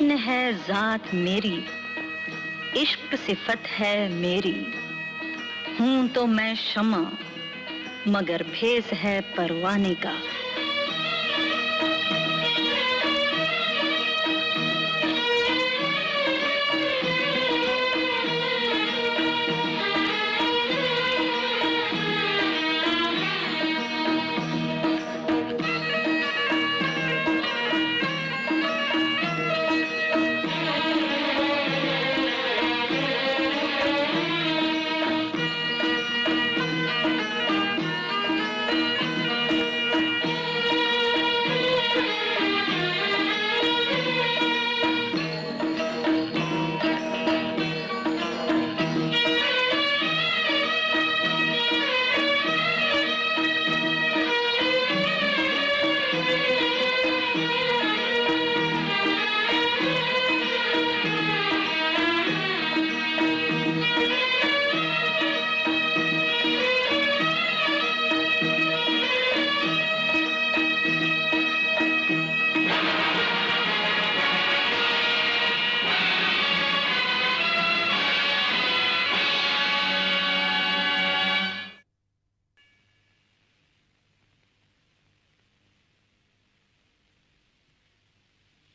दीन है जात मेरी, इश्क सिफत है मेरी। हूं तो मैं शमा, मगर भेस है परवाने का।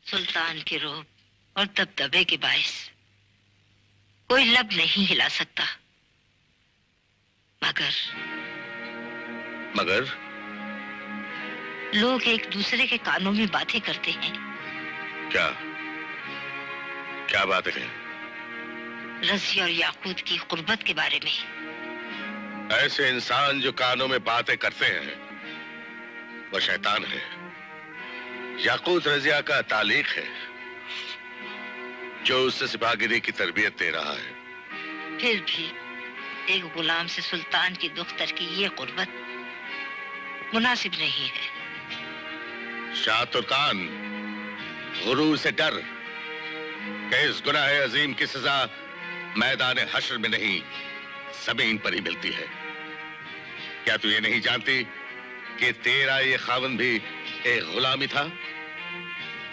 सुल्तान के रोब और दबदबे के बायस कोई लब नहीं हिला सकता। मगर लोग एक दूसरे के कानों में बातें करते हैं। क्या क्या बातें हैं? रज़ी और याकूत की कुर्बत के बारे में। ऐसे इंसान जो कानों में बातें करते हैं वो शैतान है। याकूत रज़िया का तालीक है जो उससे सिपाहगिरी की तरबियत दे रहा है। फिर भी एक गुलाम से सुल्तान की दुख्तर की ये कुर्बत मुनासिब नहीं है। शाह तुर्कान, गुरूर से डर कि इस गुनाह अजीम की सजा मैदान हश्र में नहीं ज़मीन पर ही मिलती है। क्या तू ये नहीं जानती कि तेरा ये खावन भी एक गुलामी था?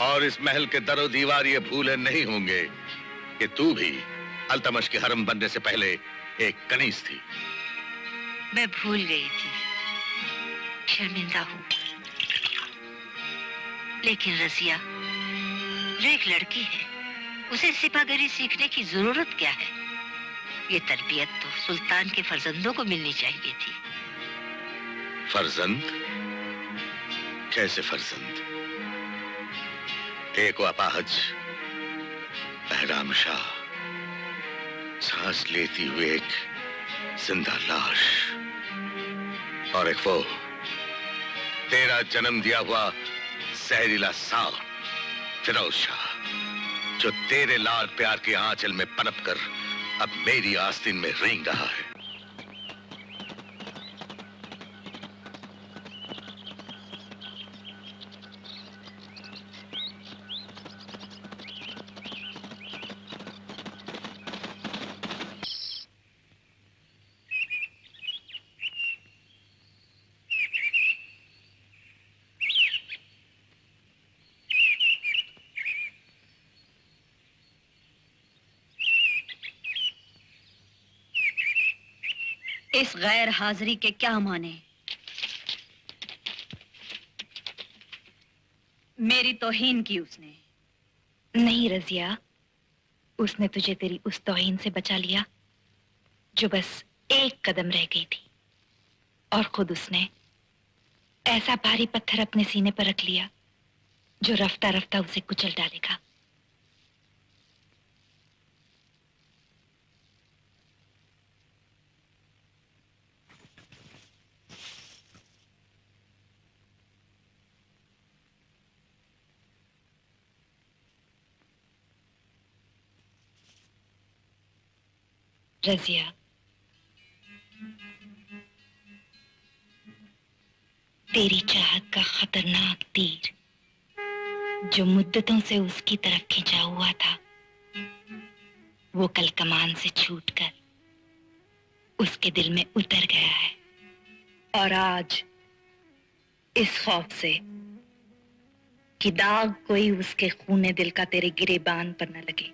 और इस महल के दरो दीवार ये भूले नहीं होंगे कि तू भी अल्तमश के हरम बनने से पहले एक कनीज थी। मैं भूल गई थी, शर्मिंदा हूं। लेकिन रज़िया जो एक लड़की है, उसे सिपाहगिरी सीखने की जरूरत क्या है? ये तरबियत तो सुल्तान के फर्जंदों को मिलनी चाहिए थी। फर्जंद? कैसे फर्जंद? एक अपाहज बहराम शाह, सांस लेती हुई एक जिंदा लाश, और एक वो तेरा जन्म दिया हुआ जहरीला सांप फिरोज शाह, जो तेरे लाल प्यार के आंचल में पनप कर अब मेरी आस्तीन में रेंग रहा है। इस गैर हाजिरी के क्या माने? मेरी तौहीन की उसने। नहीं रज़िया, उसने तुझे तेरी उस तौहीन से बचा लिया जो बस एक कदम रह गई थी, और खुद उसने ऐसा भारी पत्थर अपने सीने पर रख लिया जो रफ्ता रफ्ता उसे कुचल डालेगा। रज़िया, तेरी चाहत का खतरनाक तीर जो मुद्दतों से उसकी तरफ खिंचा हुआ था, वो कल कमान से छूटकर उसके दिल में उतर गया है। और आज इस खौफ से कि दाग कोई उसके खूने दिल का तेरे गिरेबान पर न लगे।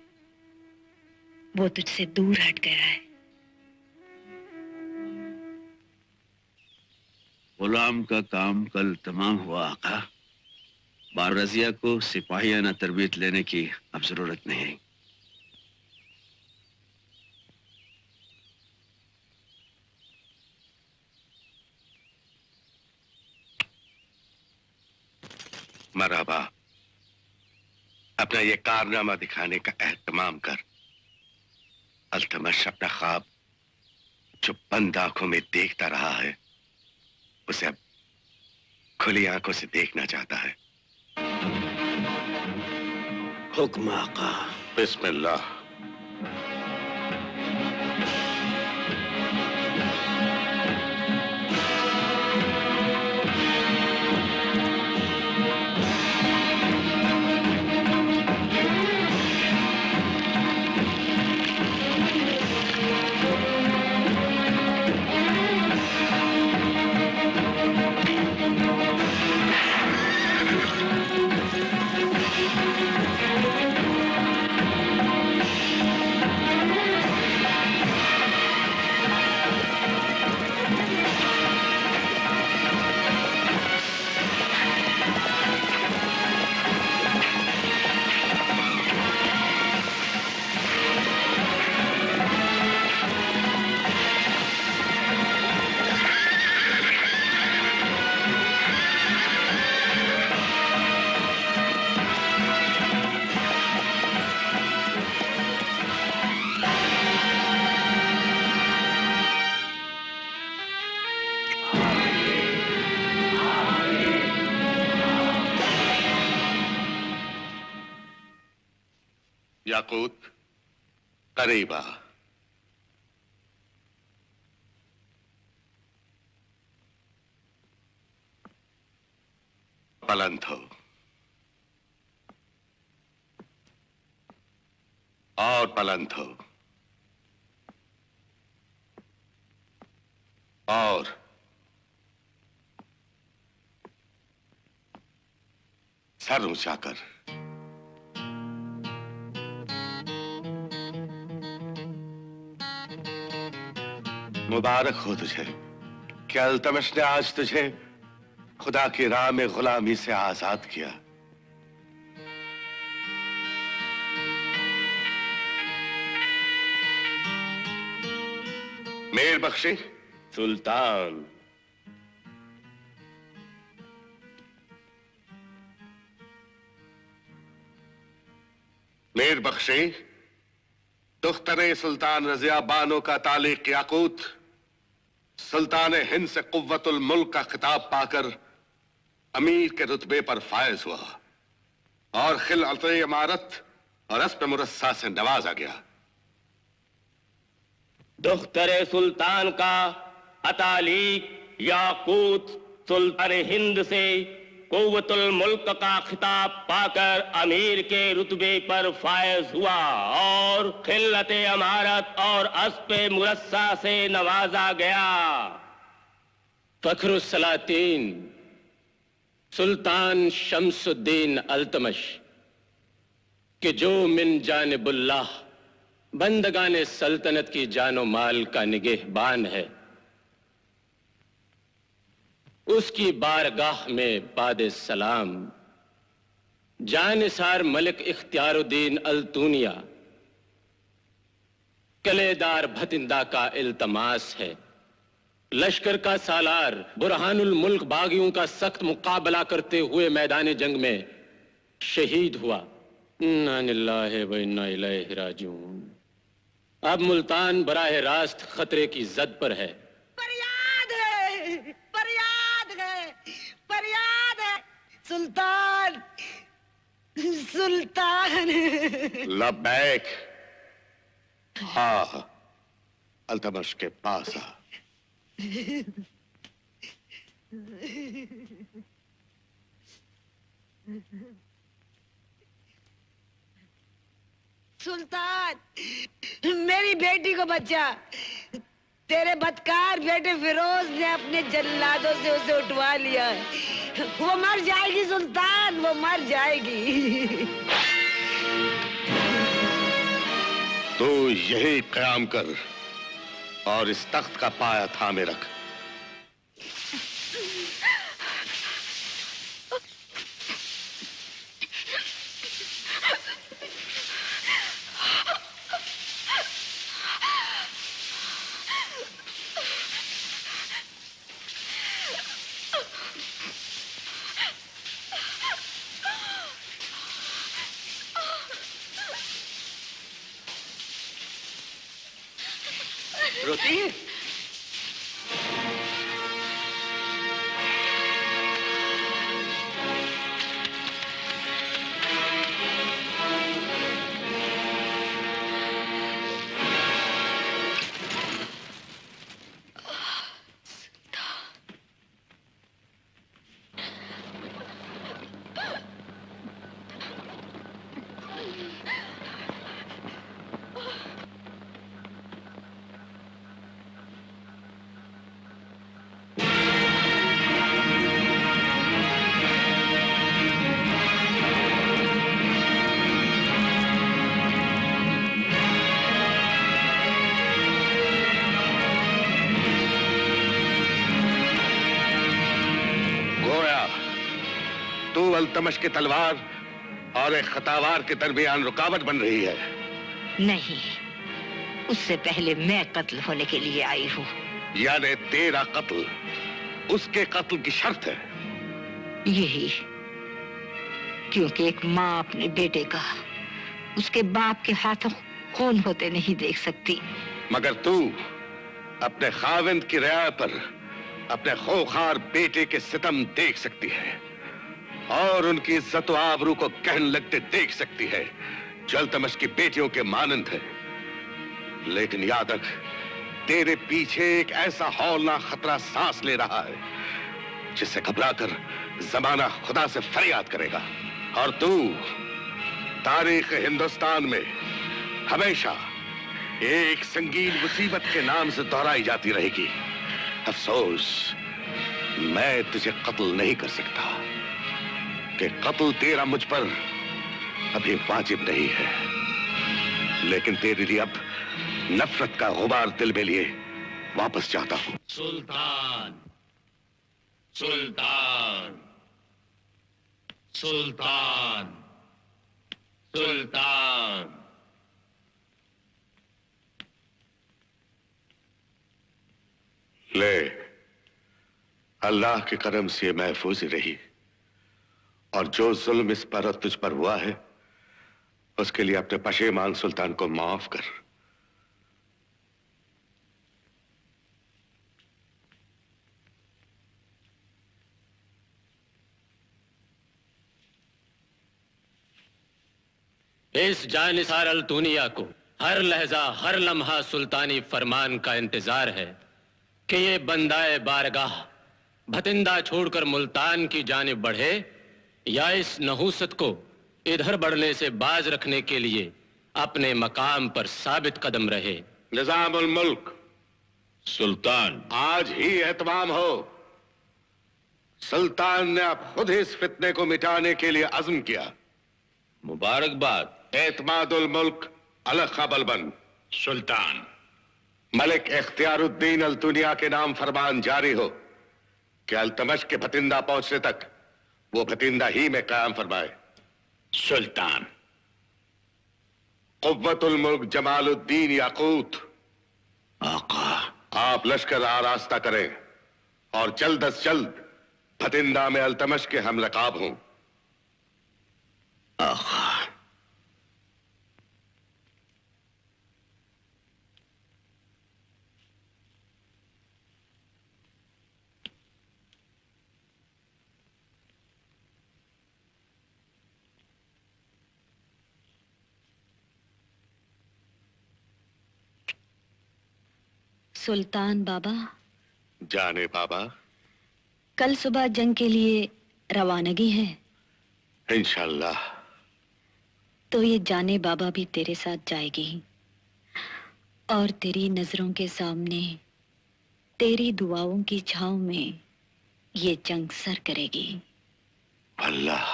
वो तुझसे दूर हट गया है। गुलाम का काम कल तमाम हुआ आका। बार रजिया को सिपाहियाना तरबियत लेने की अब जरूरत नहीं। मरहबा, अपना ये कारनामा दिखाने का एहतमाम कर। अल्तमश अपना ख्वाब जो बंद आंखों में देखता रहा है, उसे अब खुली आंखों से देखना चाहता है। हुक्म आका। बिस्मिल्लाह। याकूत, करीबा। बुलंद हो और बुलंद हो और सर ऊंचा कर। मुबारक हो तुझे कि अल्तमश ने आज तुझे खुदा की राह में गुलामी से आजाद किया। मेर बख्शी। सुल्तान। मेर बख्शी, दुख्तरे सुल्तान रजिया बानो का तालिक याकूत सुल्तान हिंद से कुव्वतुल मुल्क का खिताब पाकर अमीर के रुतबे पर फायज हुआ और खिलअत इमारत और अस्प मुरस्सा से नवाजा गया। दुख्तरे सुल्तान का अतालिक याकूत सुल्तान हिंद से कुव्वतुल मुल्क का खिताब पाकर अमीर के रुतबे पर फायज हुआ और खिलत अमारत और अस्पे मुरस्सा से नवाजा गया। फखरुस्सलातीन सुल्तान शम्सुद्दीन अल्तमश कि जो मिन जानिबुल्लाह बंदगाने सल्तनत की जानो माल का निगहबान है, उसकी बारगाह में बादे सलाम जानिसार मलिक इख्तियारुद्दीन अल्तूनिया कलेदार भतिंदा का इल्तमास है। लश्कर का सालार बुरहानुल मुल्क बागियों का सख्त मुकाबला करते हुए मैदान जंग में शहीद हुआ। इन्ना लिल्लाहि व इन्ना इलैहि राजिऊन। अब मुल्तान बराह रास्त खतरे की जद पर है। फरियाद है, फरियाद है, फरियाद है। सुल्तान, सुल्तान। लब्बैक। हाँ, अल्तमश के पास आ। सुल्तान, मेरी बेटी को बचा। तेरे बदकार बेटे फिरोज ने अपने जल्लादों से उसे उठवा लिया है। वो मर जाएगी सुल्तान, वो मर जाएगी। तो यही कयाम कर और इस तख्त का पाया थामे रख। रोती है? अल्तमश की तलवार और एक खतावार के दरमियान रुकावट बन रही है। नहीं, उससे पहले मैं कत्ल होने के लिए आई हूँ। यानी तेरा कत्ल उसके कत्ल की शर्त है? यही, क्योंकि एक माँ अपने बेटे का उसके बाप के हाथों खून होते नहीं देख सकती। मगर तू अपने खाविंद की रियाया पर अपने खूंखार बेटे के सितम देख सकती है और उनकी इज्जत व आबरू को कहन लगते देख सकती है जो अल्तमश की बेटियों के मानंद है। लेकिन याद रख, तेरे पीछे एक ऐसा हौलनाक खतरा सांस ले रहा है जिससे घबराकर जमाना खुदा से फरियाद करेगा। और तू तारीख हिंदुस्तान में हमेशा एक संगीन मुसीबत के नाम से दोहराई जाती रहेगी। अफसोस, मैं तुझे कत्ल नहीं कर सकता कि कत्ल तेरा मुझ पर अभी वाजिब नहीं है, लेकिन तेरे लिए अब नफरत का गुबार दिल में लिए वापस जाता हूं। सुल्तान, सुल्तान, सुल्तान, सुल्तान। ले, अल्लाह के करम से ये महफूज रही और जो जुल्म इस पर और तुझ पर हुआ है उसके लिए अपने पशेमान सुल्तान को माफ कर। इस जानिसार अल-दुनिया को हर लहजा हर लम्हा सुल्तानी फरमान का इंतजार है कि ये बंदाए बारगाह भतिंदा छोड़कर मुल्तान की जानिब बढ़े या इस नहूसत को इधर बढ़ने से बाज रखने के लिए अपने मकाम पर साबित कदम रहे। निजामुल मुल्क, सुल्तान, आज ही एहतमाम हो। सुल्तान ने अब खुद ही इस फितने को मिटाने के लिए अज़्म किया। मुबारकबाद। एतमादुल मुल्क अलग बलबन। सुल्तान, मलिक इख्तियारुद्दीन अल दुनिया के नाम फरमान जारी हो कि अल्तमश के भतिंदा पहुंचने तक वो भतिंदा ही में कायम फरमाए। सुल्तान। कुव्वतुल मुल्क जमालुद्दीन याकूत, आका, आप लश्कर आरास्ता करें और जल्द अज जल्द भतिंदा में अल्तमश के हम रकाब हों। आका। सुल्तान बाबा, जाने बाबा, कल सुबह जंग के लिए रवानगी है। इंशाल्लाह। तो ये जाने बाबा भी तेरे साथ जाएगी और तेरी नजरों के सामने तेरी दुआओं की छांव में ये जंग सर करेगी। अल्लाह,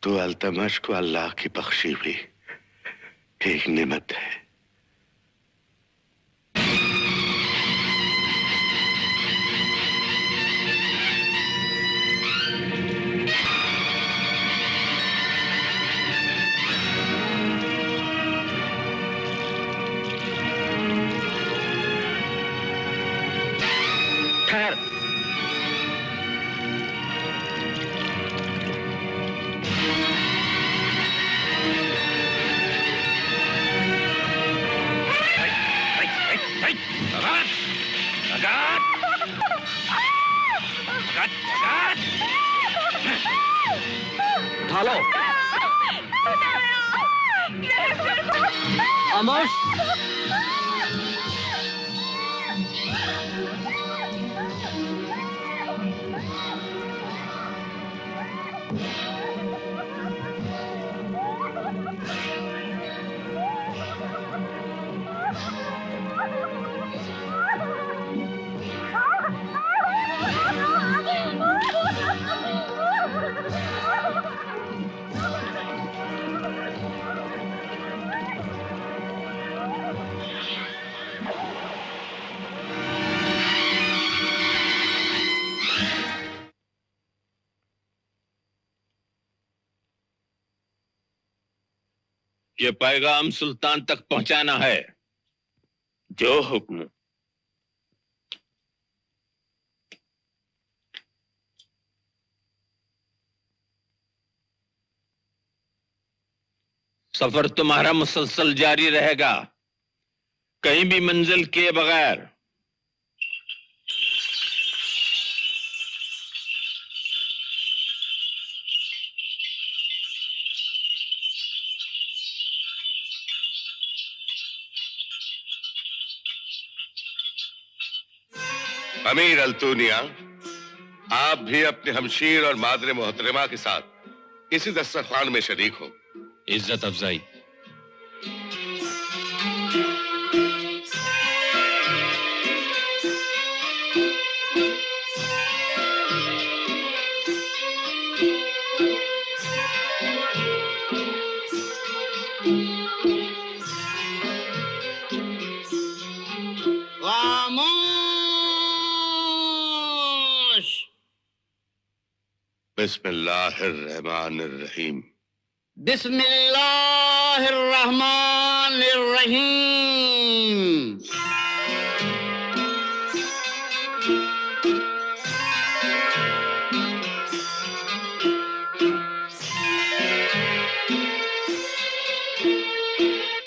तो अल्तमश को अल्लाह की बख्शी हुई एक नेमत है। ठहर। उठा लो। खामोश। ये पैगाम सुल्तान तक पहुंचाना है। जो हुक्म। सफर तुम्हारा मुसलसल जारी रहेगा, कहीं भी मंजिल किए बगैर। अमीर अल्तूनिया, आप भी अपने हमशीर और मादरे मोहतरमा के साथ इसी दस्तरखान में शरीक हो। इज्जत अफजाई। खामोश। बिस्मिल्लाहिर्रहमानिर्रहीम। बिस्मिल्लाहिर्रहमानिर्रहीम।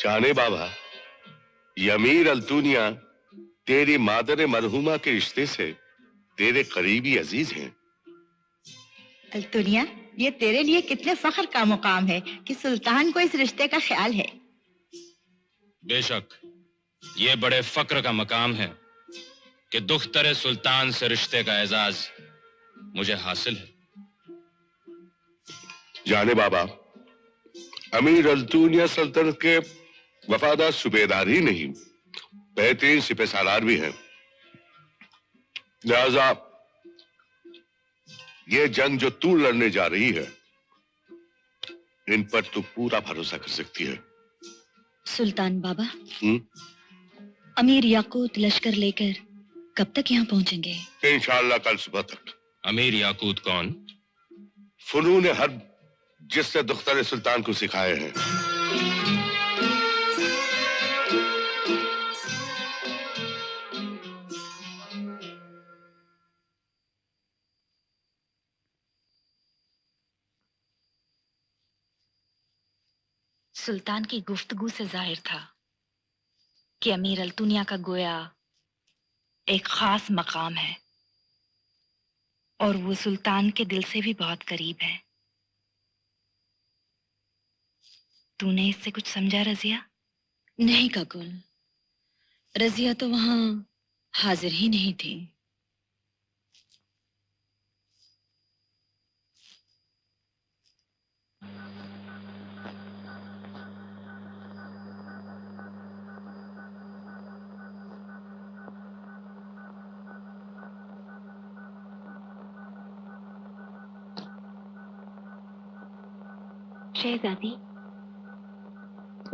जाने बाबा, ये अमीर अल्तूनिया तेरी मादर मरहुमा के रिश्ते से तेरे करीबी अजीज हैं। अल्तुनिया, ये तेरे लिए कितने फख्र का मुकाम है कि सुल्तान को इस रिश्ते का ख्याल है। बेशक ये बड़े फक्र का मकाम है कि दुख्तर सुल्तान से रिश्ते का एजाज मुझे हासिल है। जाने बाबा, अमीर अल्तूनिया सल्तनत के वफादार सूबेदार ही नहीं, बेहतरीन सिपह सालार भी हैं। लिहाजा ये जंग जो तू लड़ने जा रही है, इन पर तू पूरा भरोसा कर सकती है। सुल्तान बाबा, अमीर याकूत लश्कर लेकर कब तक यहाँ पहुंचेंगे? इंशाअल्लाह कल सुबह तक। अमीर याकूत कौन? फनून हर्ब जिससे दुख्तर सुल्तान को सिखाए हैं। सुल्तान की गुफ्तगू से जाहिर था कि अमीर अल्तुनिया का गोया एक खास मकाम है और वो सुल्तान के दिल से भी बहुत करीब है। तूने इससे कुछ समझा रजिया? नहीं काकुल, रजिया तो वहां हाजिर ही नहीं थी। शहजादी,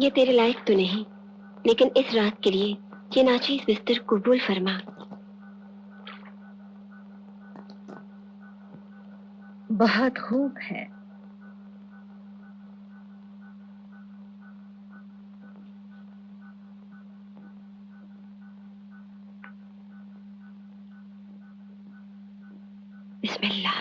ये तेरे लायक तो नहीं, लेकिन इस रात के लिए ये नाचीज बिस्तर कबूल फरमा। बहुत खूब है। बिस्मिल्लाह।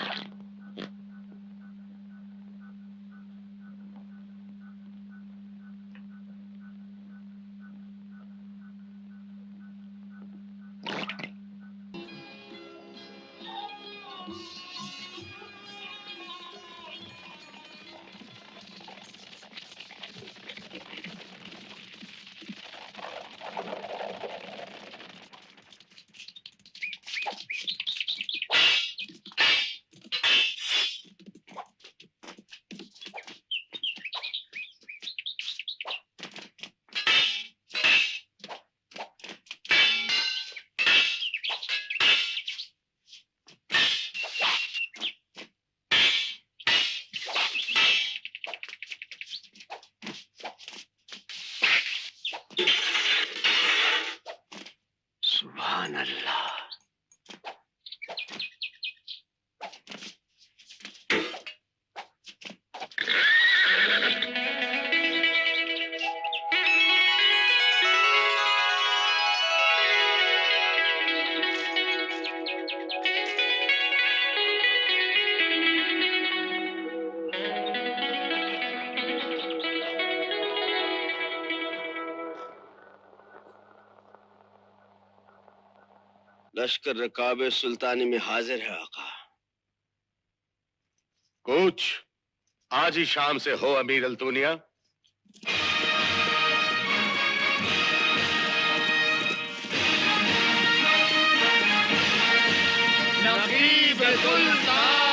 सुभान अल्लाह। लश्कर रकाब सुल्तानी में हाजिर है आका। कूच, आज ही शाम से हो अमीर अल्तुनिया। नकीब सुल्तान,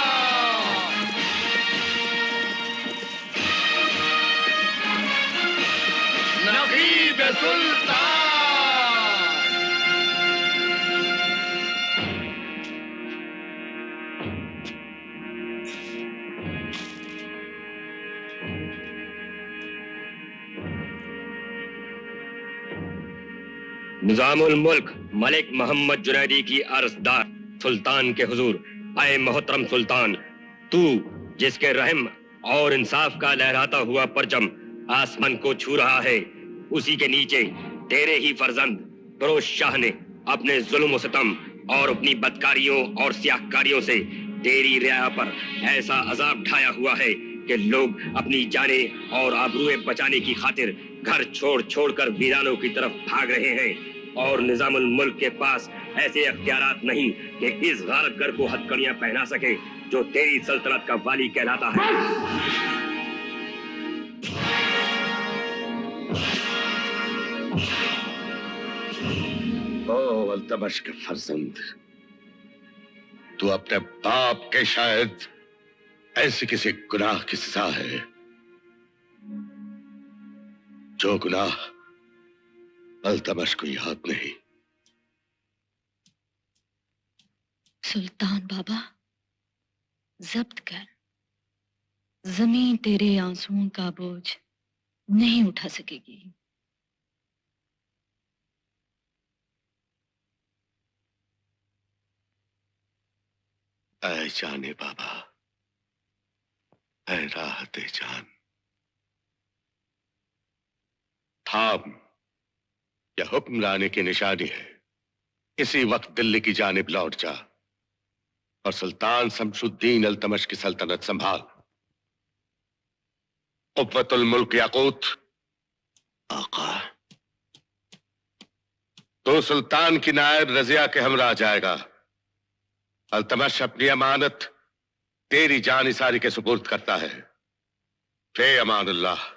नकीब सुल्तान। निजामुल मुल्क मलिक मोहम्मद जुनैदी की अर्जदार सुल्तान के हुजूर। आए मोहतरम सुल्तान, तू जिसके रहम और इंसाफ का लहराता हुआ परचम आसमान को छू रहा है, उसी के नीचे तेरे ही फर्जंद फिरोज शाह ने अपने जुल्म सितम और अपनी बदकारियों और सियाहकारियों से तेरी रियाया पर ऐसा अजाब ढाया हुआ है कि लोग अपनी जाने और आबरूएं बचाने की खातिर घर छोड़ छोड़कर वीरानों की तरफ भाग रहे हैं, और निजामुल मुल्क के पास ऐसे अख्तियारात नहीं कि इस गारतगर को हथकड़ियां पहना सके जो तेरी सल्तनत का वाली कहलाता है। ओ अल्तमश के फर्जंद, तू अपने बाप के शायद ऐसे किसी गुनाह की सजा है जो गुनाह अल्तमश को याद नहीं। सुल्तान बाबा, जब्त कर। जमीन तेरे आंसुओं का बोझ नहीं उठा सकेगी। ऐ जाने बाबा, ऐ राहत जान, थाम, यह हुक्म लाने की निशानी है। इसी वक्त दिल्ली की जानिब लौट जा और सुल्तान शमशुद्दीन अल्तमश की सल्तनत संभाल। कुव्वतुल मुल्क याकूत। आका। तो सुल्तान की नायब रजिया के हमरा जाएगा। अल्तमश अपनी अमानत तेरी जानिसारी के सुपुर्द करता है। फे अमानुल्लाह।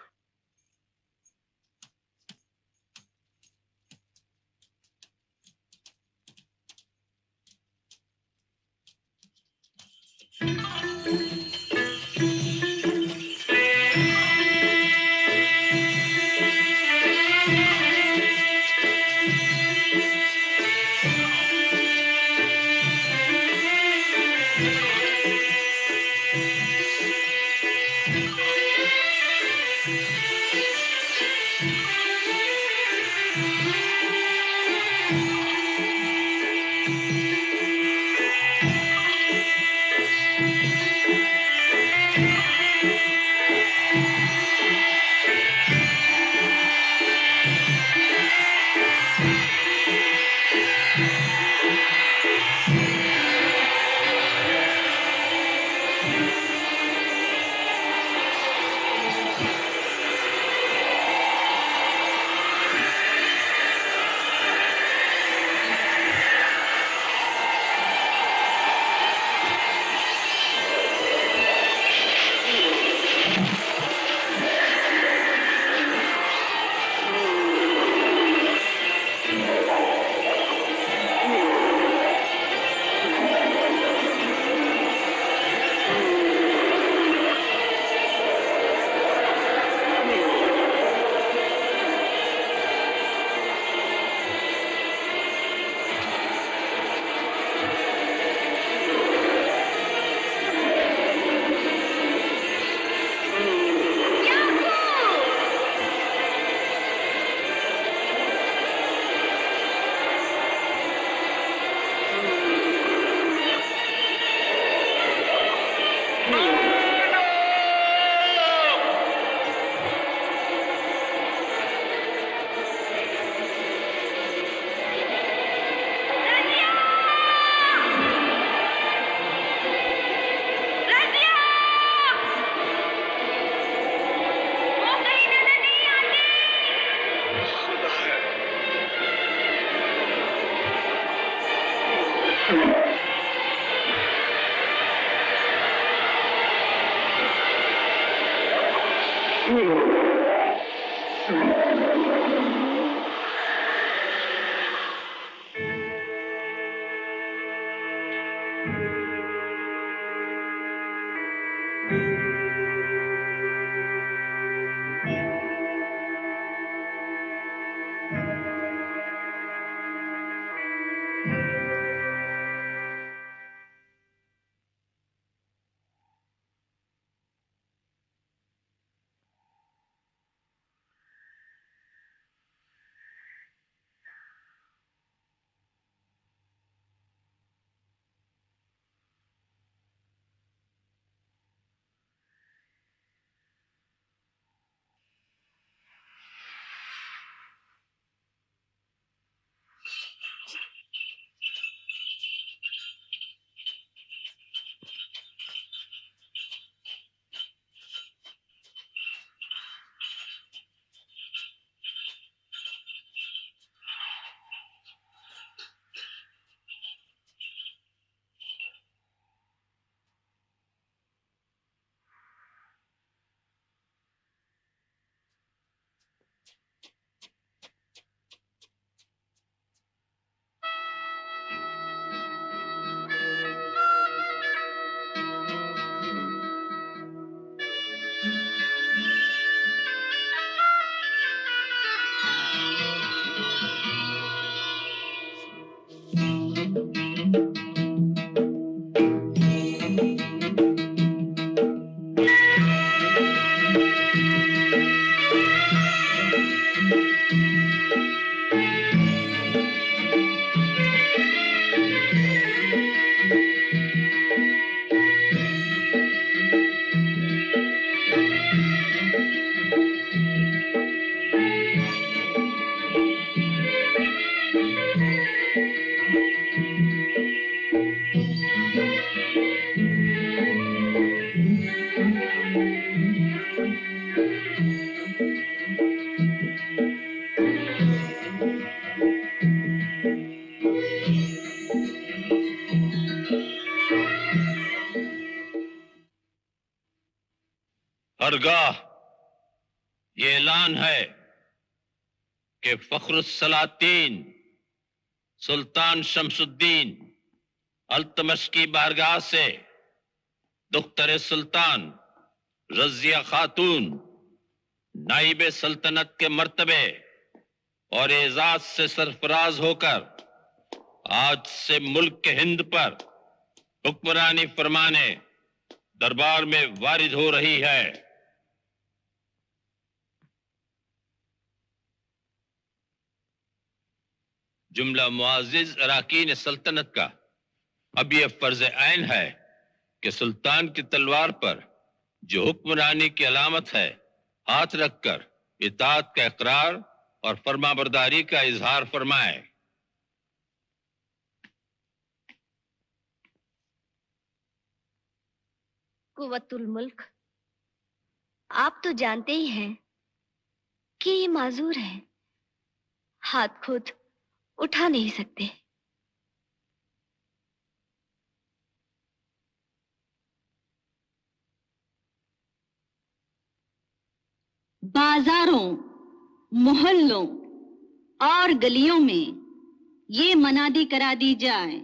हरगाह ये ऐलान है कि फखरुस्सलातीन सुल्तान शमसुद्दीन अल्तमश की बारगाह से दुख्तर सुल्तान रजिया खातून नाइब सल्तनत के मर्तबे और एजाज से सरफराज होकर आज से मुल्क के हिंद पर हुक्मरानी फरमाने दरबार में वारिद हो रही है। जुमला मुआजिज अराकीन सल्तनत का अब यह फर्ज ऐन है कि सुल्तान की तलवार पर जो हुक्मरानी की अलामत है हाथ रखकर इताअत का इकरार और फरमाबरदारी का इजहार फरमाए। कुव्वतुल मुल्क, आप तो जानते ही हैं कि ये माजूर है, हाथ खुद उठा नहीं सकते। बाजारों, मोहल्लों और गलियों में ये मनादी करा दी जाए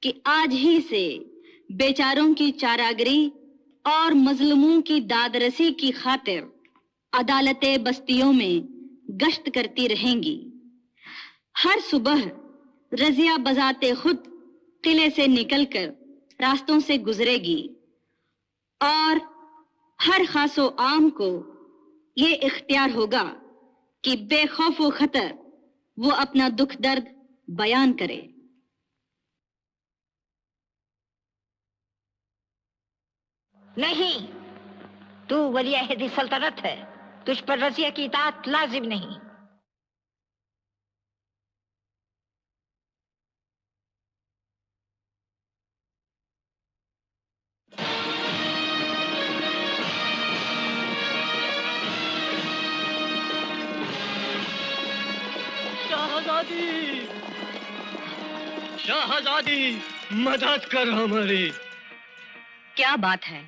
कि आज ही से बेचारों की चारागरी और मजलूमों की दादरसी की खातिर अदालतें बस्तियों में गश्त करती रहेंगी। हर सुबह रजिया बजाते खुद किले से निकलकर रास्तों से गुजरेगी और हर खासो आम को ये इख्तियार होगा कि बेखौफ व खतर वो अपना दुख दर्द बयान करे। नहीं, तू वली-ए-अहद सल्तनत है, तुझ पर रजिया की इताअत लाजिम नहीं। शाहजादी, मदद कर हमारी। क्या बात है?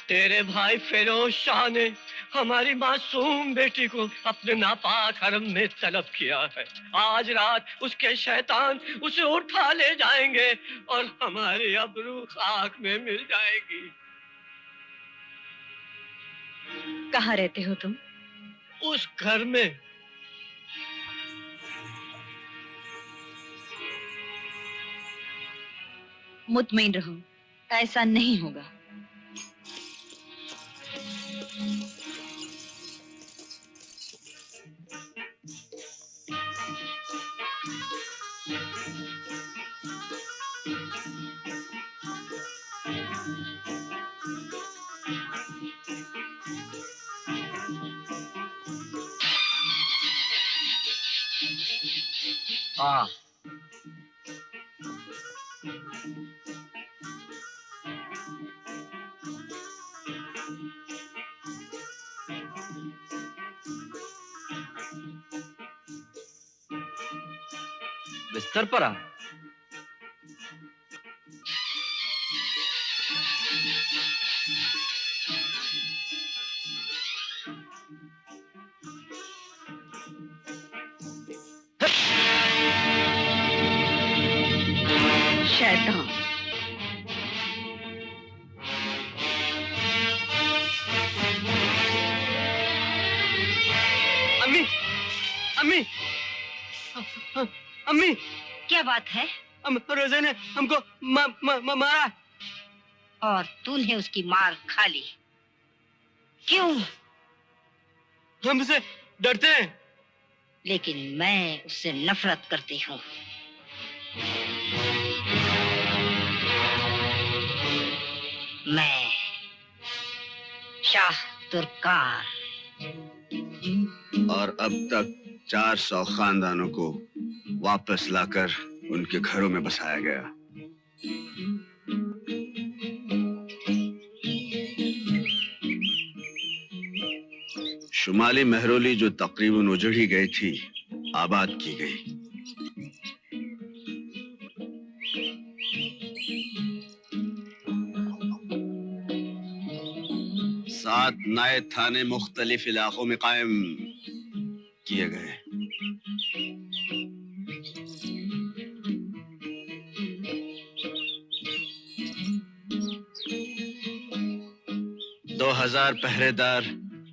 तेरे भाई फिरोज शाह ने हमारी मासूम बेटी को अपने नापाक हरम में तलब किया है। आज रात उसके शैतान उसे उठा ले जाएंगे और हमारी अबरू खाक में मिल जाएगी। कहाँ रहते हो तुम? उस घर में। मुतमईन रहो, ऐसा नहीं होगा। हाँ, बिस्तर पर आ। शैतान। अम्मी, अम्मी, अम्मी, क्या बात है? रोज़े ने हमको मारा। और तूने उसकी मार खा ली। क्यों? हमसे डरते हैं। लेकिन मैं उससे नफरत करती हूँ। मैं शाह तुर्कान। और अब तक 400 खानदानों को वापस लाकर उनके घरों में बसाया गया। शुमाली मेहरोली जो तकरीबन उजड़ ही गई थी, आबाद की गई। सात नए थाने मुख्तलिफ इलाकों में कायम किए गए। दो 2000 पहरेदार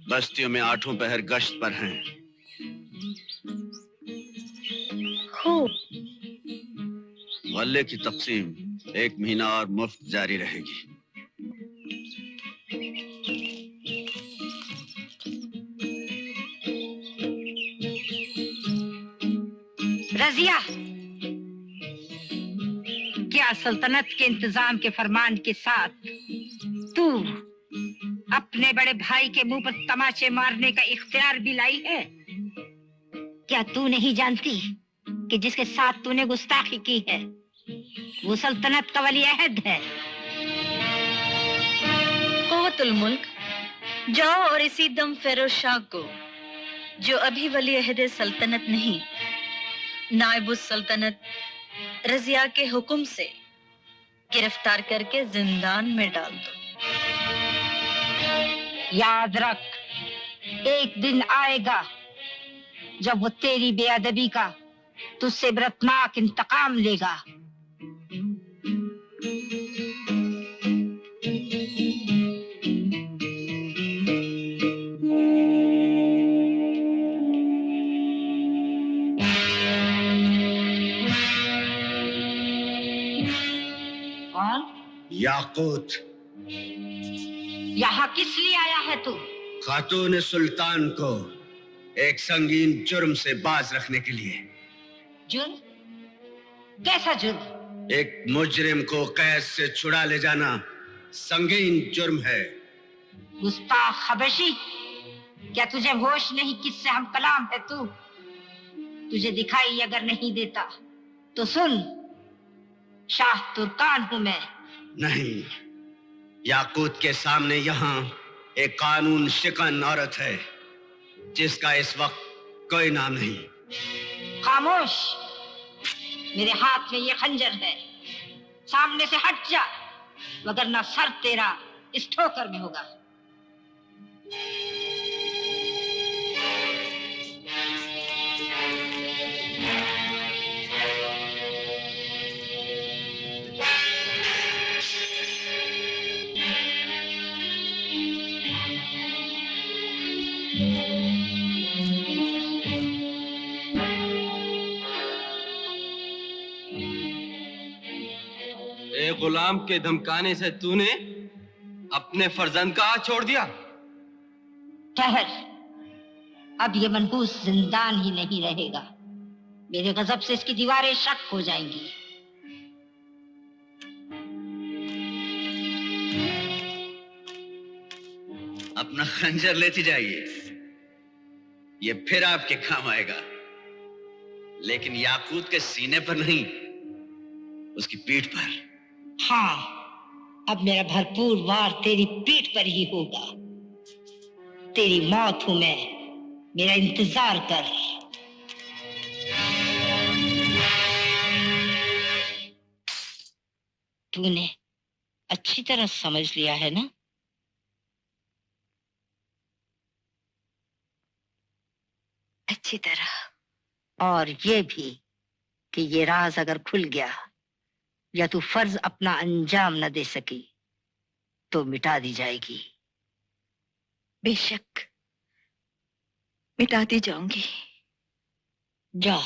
बस्तियों में 8 पहर गश्त पर हैं। खूब। गल्ले की तकसीम 1 महीना और मुफ्त जारी रहेगी। रजिया, क्या सल्तनत के इंतजाम के फरमान के साथ तू अपने बड़े भाई के मुंह पर तमाचे मारने का इख्तियार भी लाई है? क्या तू नहीं जानती कि जिसके साथ तूने गुस्ताखी की है वो सल्तनत का वली अहद है? क़ुव्वतुल मुल्क, जाओ और इसी दम फिरोज शाह को, जो अभी वली अहद सल्तनत नहीं, नायबुस सल्तनत रजिया के हुक्म से गिरफ्तार करके जिंदान में डाल दो। याद रख, एक दिन आएगा जब वो तेरी बेअदबी का तुझसे बरतनाक इंतकाम लेगा। कौन? याकूत। यहाँ किस लिए आया है तू? खातून सुल्तान को एक संगीन जुर्म से बाज रखने के लिए। जुर्म? कैसा जुर्म? एक मुजरिम को कैद से छुड़ा ले जाना संगीन जुर्म है। गुस्ताख हबशी, क्या तुझे होश नहीं किससे हम कलाम है तू? तुझे दिखाई अगर नहीं देता तो सुन, शाह तुर्कान हूं मैं। नहीं, याकूत के सामने यहाँ एक कानून शिकन औरत है जिसका इस वक्त कोई नाम नहीं। खामोश, मेरे हाथ में ये खंजर है, सामने से हट जा, वगरना सर तेरा इस ठोकर में होगा। एक गुलाम के धमकाने से तूने अपने फर्जंद का हाथ छोड़ दिया। ठहर, अब ये मनहूस जिंदान ही नहीं रहेगा। मेरे गजब से इसकी दीवारें शक हो जाएंगी। अपना खंजर लेती जाइए, ये फिर आपके काम आएगा, लेकिन याकूत के सीने पर नहीं, उसकी पीठ पर। हाँ, अब मेरा भरपूर वार तेरी पीठ पर ही होगा। तेरी मौत हूं मैं, मेरा इंतजार कर। तूने अच्छी तरह समझ लिया है ना? अच्छी तरह। और ये भी कि ये राज अगर खुल गया या तू फर्ज अपना अंजाम न दे सकी तो मिटा दी जाएगी। बेशक मिटाती जाऊंगी। जा।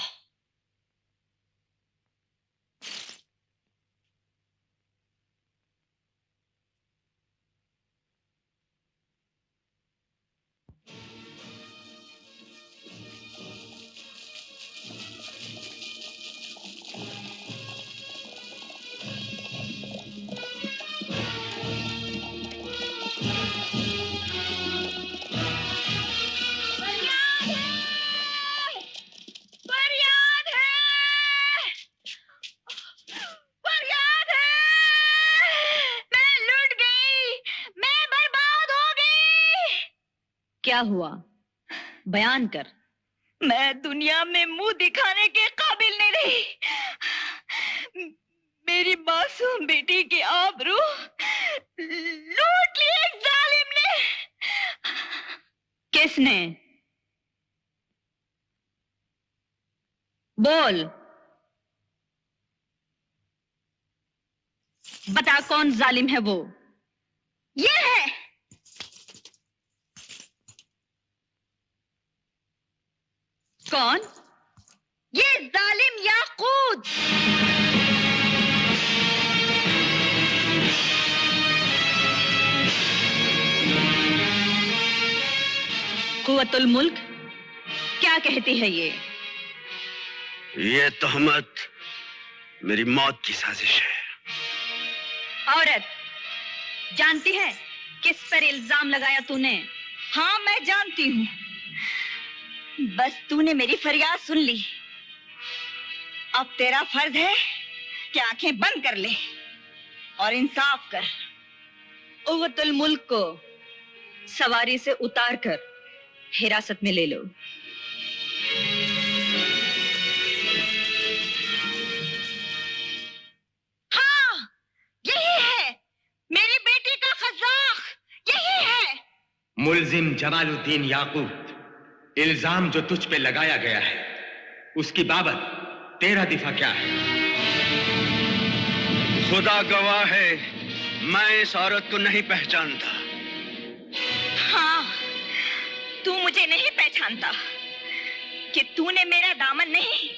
क्या हुआ? बयान कर। मैं दुनिया में मुंह दिखाने के काबिल नहीं रही। मेरी मासूम बेटी की आबरू लूट ली एक जालिम ने। किसने? बोल, बता कौन जालिम है वो? ये है। कौन? ये जालिम याकूत। कुव्वतुल मुल्क क्या कहती है ये? ये तहमत मेरी मौत की साजिश है। औरत, जानती है किस पर इल्जाम लगाया तूने? हाँ, मैं जानती हूँ। बस तूने मेरी फरियाद सुन ली। अब तेरा फर्ज है कि आंखें बंद कर ले और इंसाफ कर। कुव्वतुल मुल्क को सवारी से उतार कर हिरासत में ले लो। हाँ, यही है मेरी बेटी का खजाक, यही है। मुल्जिम जमालुद्दीन याकूत, इल्जाम जो तुझ पे लगाया गया है उसकी बाबत तेरा दिफा क्या है? खुदा गवाह है, मैं इस औरत को नहीं पहचानता। हाँ, तू मुझे नहीं पहचानता कि तूने मेरा दामन नहीं,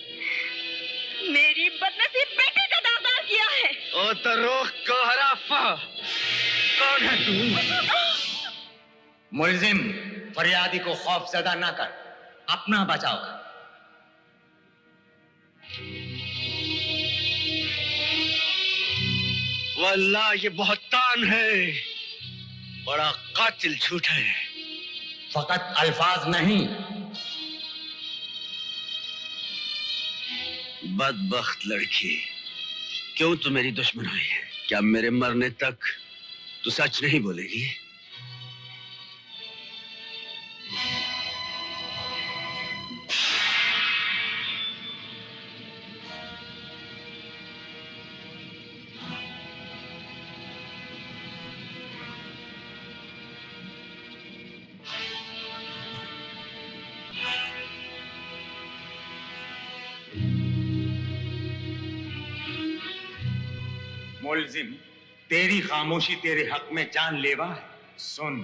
मेरी बदनसीब बेटी का दामन किया है। ओ तरोख को हराफा, कौन है तू? मुल्जिम, फरियादी को खौफजदा ना कर, अपना बचाव कर। वल्लाह ये बहतान है, बड़ा कातिल झूठ है। फकत अल्फाज नहीं। बदबख्त लड़की, क्यों तू मेरी दुश्मन हुई है? क्या मेरे मरने तक तू सच नहीं बोलेगी? मुल्जिम, तेरी खामोशी तेरे हक में जानलेवा है। सुन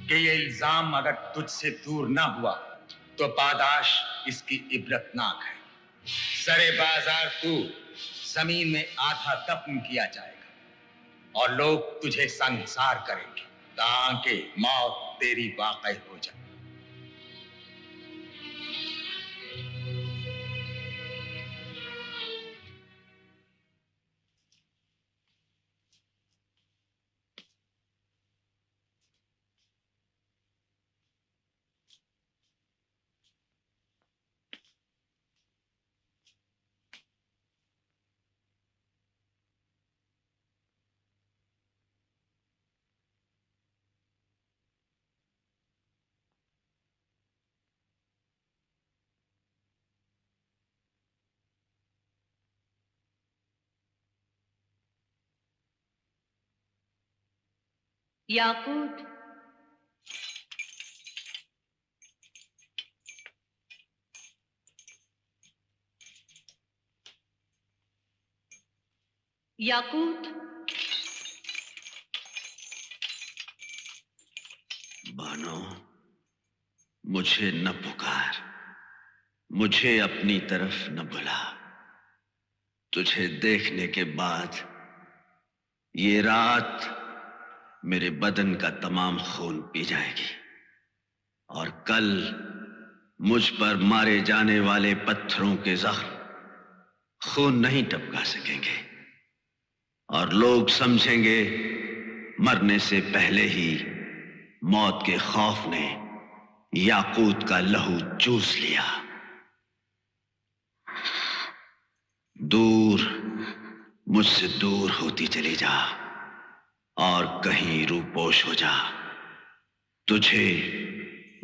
कि ये इल्जाम अगर तुझसे दूर ना हुआ तो पादाश इसकी इबरतनाक है। सरे बाजार तू जमीन में आधा दफन किया जाएगा और लोग तुझे संसार करेंगे ताकि मौत तेरी वाक़ई हो जाए। याकूत, याकूत, बानो, मुझे न पुकार, मुझे अपनी तरफ न बुला। तुझे देखने के बाद ये रात मेरे बदन का तमाम खून पी जाएगी और कल मुझ पर मारे जाने वाले पत्थरों के जख्म खून नहीं टपका सकेंगे और लोग समझेंगे मरने से पहले ही मौत के खौफ ने याकूत का लहू चूस लिया। दूर, मुझसे दूर होती चली जा और कहीं रूपोश हो जा। तुझे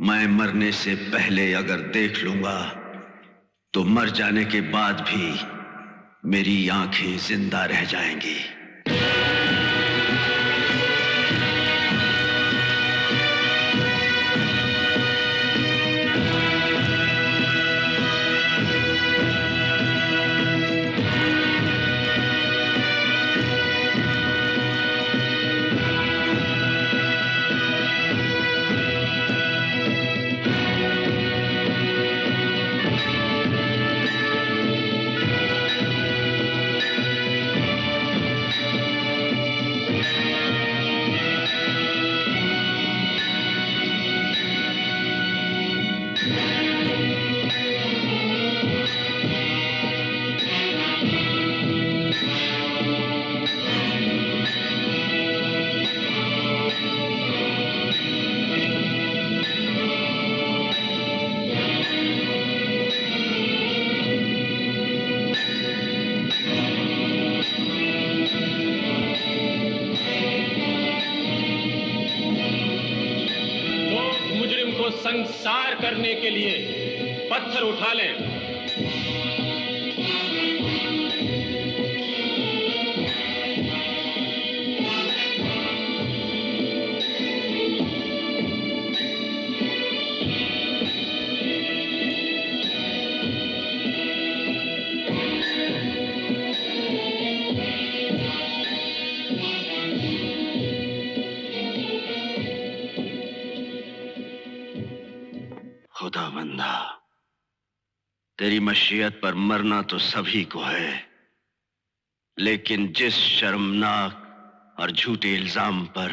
मैं मरने से पहले अगर देख लूंगा तो मर जाने के बाद भी मेरी आंखें जिंदा रह जाएंगी। संसार करने के लिए पत्थर उठा लें। खुदाबंदा, तेरी मशीयत पर मरना तो सभी को है, लेकिन जिस शर्मनाक और झूठे इल्जाम पर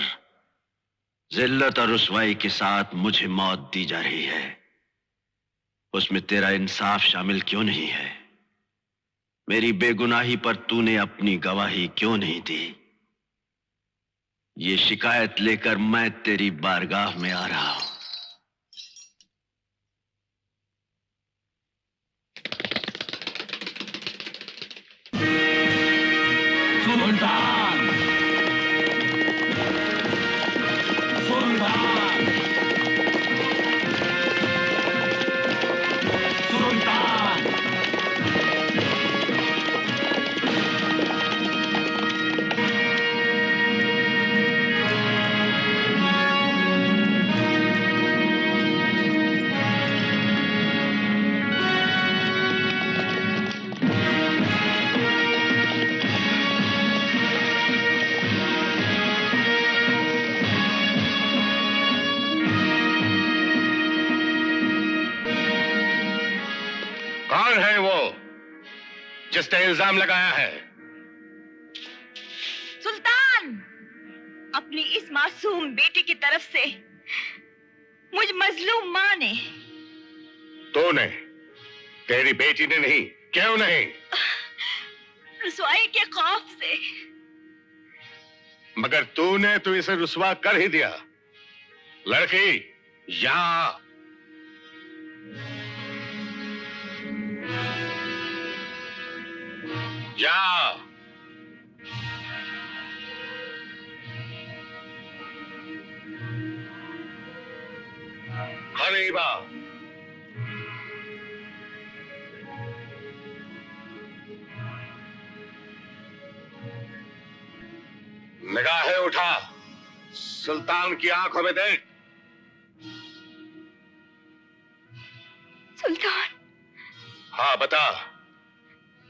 जिल्लत और रुसवाई के साथ मुझे मौत दी जा रही है, उसमें तेरा इंसाफ शामिल क्यों नहीं है? मेरी बेगुनाही पर तूने अपनी गवाही क्यों नहीं दी? ये शिकायत लेकर मैं तेरी बारगाह में आ रहा हूं। सुल्तान, सुल्तान, सुल्तान, जिसने इल्जाम लगाया है। सुल्तान, अपनी इस मासूम बेटी की तरफ से मुझ मजलूम माँ ने। तूने? तेरी बेटी ने नहीं। क्यों नहीं? रुसवाई के खौफ से। मगर तूने तो इसे रुसवा कर ही दिया। लड़की यहाँ। जा। हरीबा। निगाहें उठा, सुल्तान की आंखों में देख। सुल्तान। हाँ बता,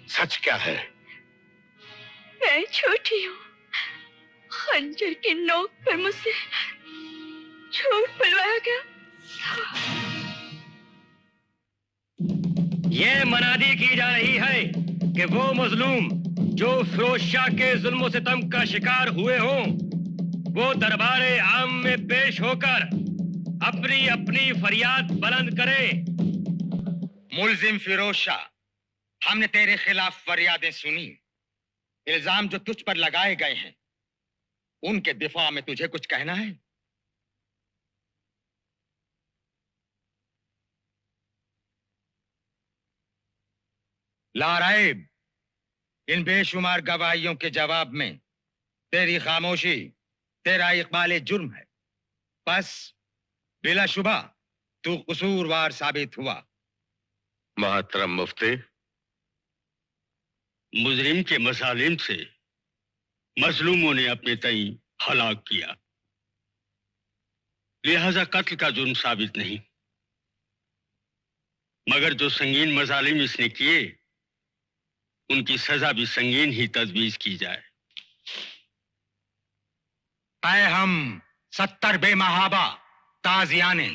सच क्या है? मैं छोटी हूँ। खंजर की नोक पर मुझसे झूठ बुलवाया गया। ये मनादी की जा रही है कि वो मजलूम जो फिरोज शाह के जुल्म सितम का शिकार हुए हों, वो दरबारे आम में पेश होकर अपनी अपनी फरियाद बुलंद करे। मुल्जिम फिरोज शाह, हमने तेरे खिलाफ फरियादें सुनी। इल्जाम जो तुझ पर लगाए गए हैं, उनके दिफा में तुझे कुछ कहना है? लाराइब, इन बेशुमार गवाहियों के जवाब में तेरी खामोशी तेरा इकबाल जुर्म है। बस बिलाशुबा तू कसूरवार साबित हुआ। मोहतरम मुफ्ती, मुजरिम के मसालिम से मजलूमों ने अपने तई हलाक किया, लिहाजा कत्ल का जुर्म साबित नहीं। मगर जो संगीन मजालिम इसने किए, उनकी सजा भी संगीन ही तजवीज की जाए। आए हम 70 बेमहाबा ताजियाने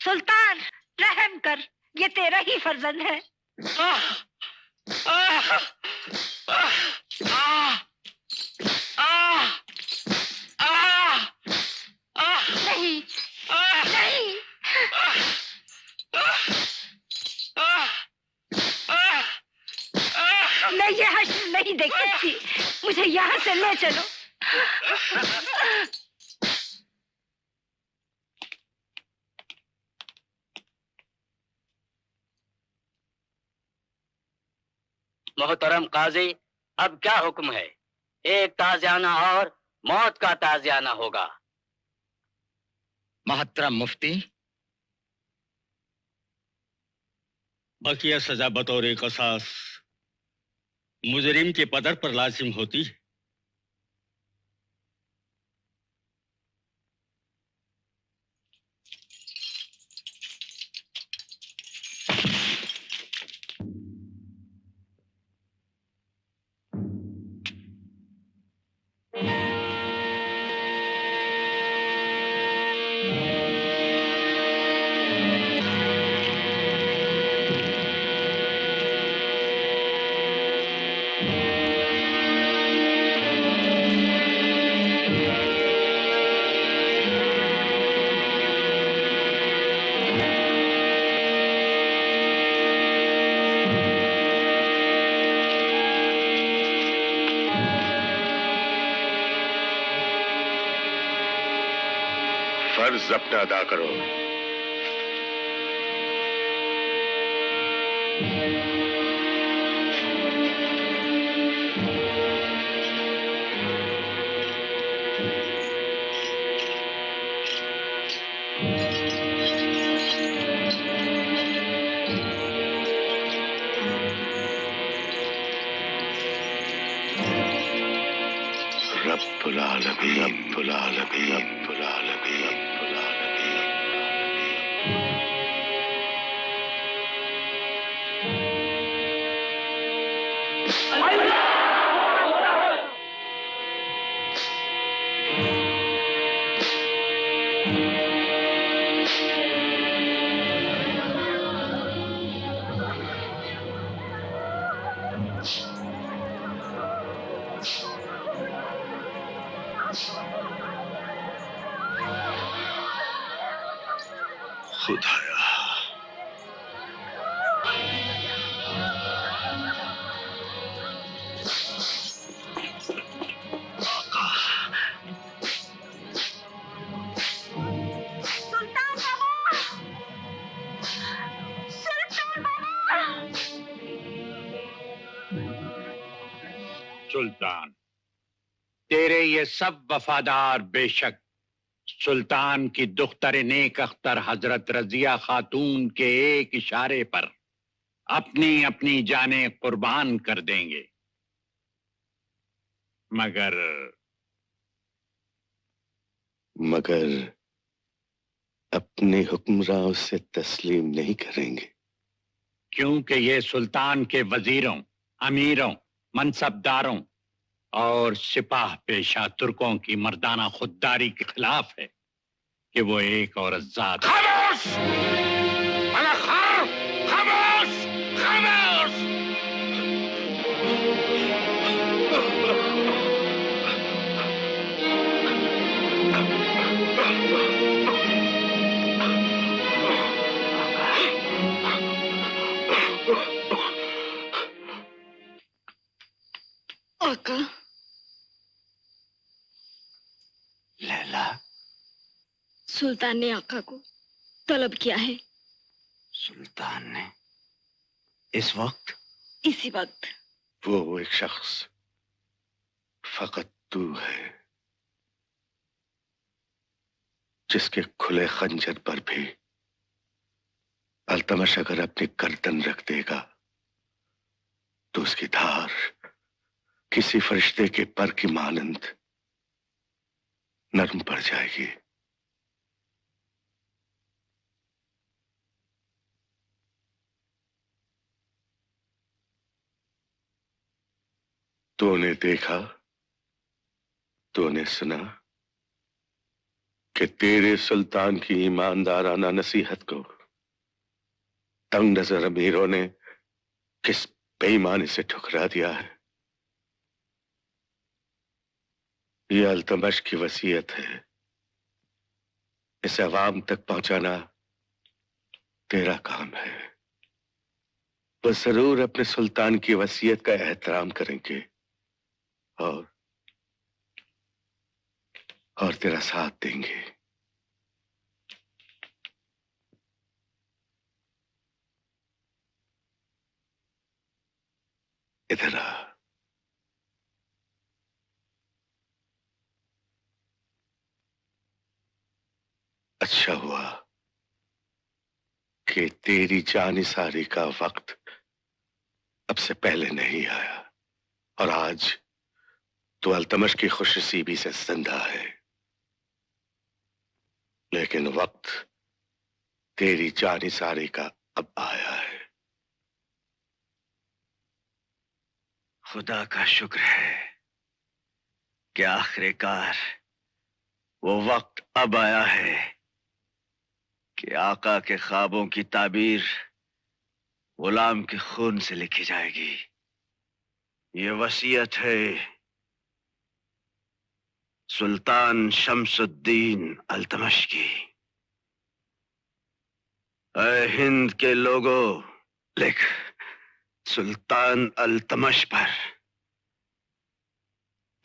सुल्तान, रहम कर, ये तेरा ही फर्जंद है। नहीं, नहीं। मैं ये हश्र नहीं देख सकती, मुझे यहाँ से ले चलो। मोहतरम काजी, अब क्या हुक्म है? एक ताजियाना और मौत का ताजियाना होगा। मोहतरम मुफ्ती, बकिया सजा बतौर कसास मुजरिम के पदर पर लाजिम होती है। फर्ज अपना अदा करो। रब्बुल आलमीन, रब्बुल आलमीन, रब्बुल आलमीन। खुदाया, सुल्तान, तेरे ये सब वफादार बेशक सुल्तान की दुख्तर नेक अख्तर हजरत रजिया खातून के एक इशारे पर अपनी अपनी जाने कुर्बान कर देंगे, मगर अपने हुक्मरान से तस्लीम नहीं करेंगे, क्योंकि ये सुल्तान के वजीरों, अमीरों, मनसबदारों और सिपाह पेशा तुर्कों की मर्दाना खुददारी के खिलाफ है कि वो एक औरत ज़ात। खामोश! खामोश! खामोश! आका, लैला, सुल्तान ने आका को तलब किया है। सुल्तान ने? इस वक्त? इसी वक्त। वो एक शख्स फकत तू है जिसके खुले खंजर पर भी अल्तमश अगर अपनी गर्दन रख देगा तो उसकी धार किसी फरिश्ते के पर की मानंद नरम पड़ जाएगी। तूने देखा, तूने सुना कि तेरे सुल्तान की ईमानदाराना नसीहत को तंग नजर अमीरों ने किस बेईमानी से ठुकरा दिया है। यह अल्तमश की वसीयत है, इसे अवाम तक पहुंचाना तेरा काम है। वो जरूर अपने सुल्तान की वसीयत का एहतराम करेंगे और तेरा साथ देंगे। इधर आ। अच्छा हुआ कि तेरी जानिसारी का वक्त अब से पहले नहीं आया और आज तो अल्तमश की खुशनसीबी से जिंदा है, लेकिन वक्त तेरी जानिसारी का अब आया है। खुदा का शुक्र है कि आखिरकार वो वक्त अब आया है कि आका के ख्वाबों की ताबीर गुलाम के खून से लिखी जाएगी। ये वसीयत है सुल्तान शमसुद्दीन अल्तमश की। ऐ हिंद के लोगों, लिख, सुल्तान अल्तमश पर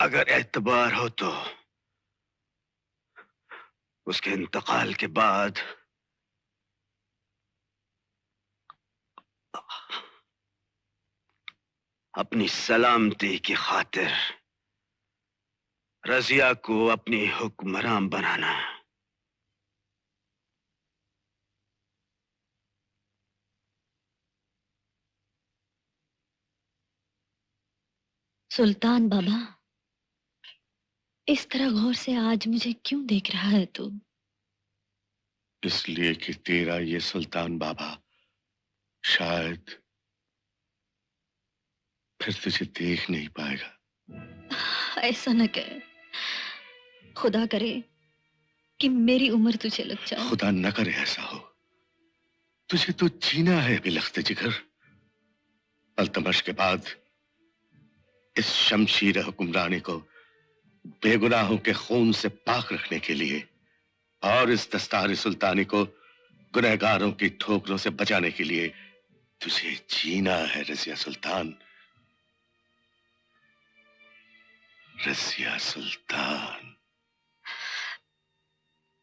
अगर एतबार हो तो उसके इंतकाल के बाद अपनी सलामती की खातिर रजिया को अपनी हुक्मरान बनाना। सुल्तान बाबा, इस तरह गौर से आज मुझे क्यों देख रहा है तू? इसलिए कि तेरा ये सुल्तान बाबा शायद फिर तुझे देख नहीं पाएगा। ऐसा न कह, खुदा करे कि मेरी उम्र तुझे लग जाए। खुदा न करे ऐसा हो। तुझे तो जीना है बिलख्त जिगर। अल्तमश के बाद इस शमशीर हुक्मरानी को बेगुनाहों के खून से पाक रखने के लिए और इस दस्तार सुल्तानी को गुनहगारों की ठोकरों से बचाने के लिए तुझे जीना है रजिया सुल्तान। रजिया सुल्तान।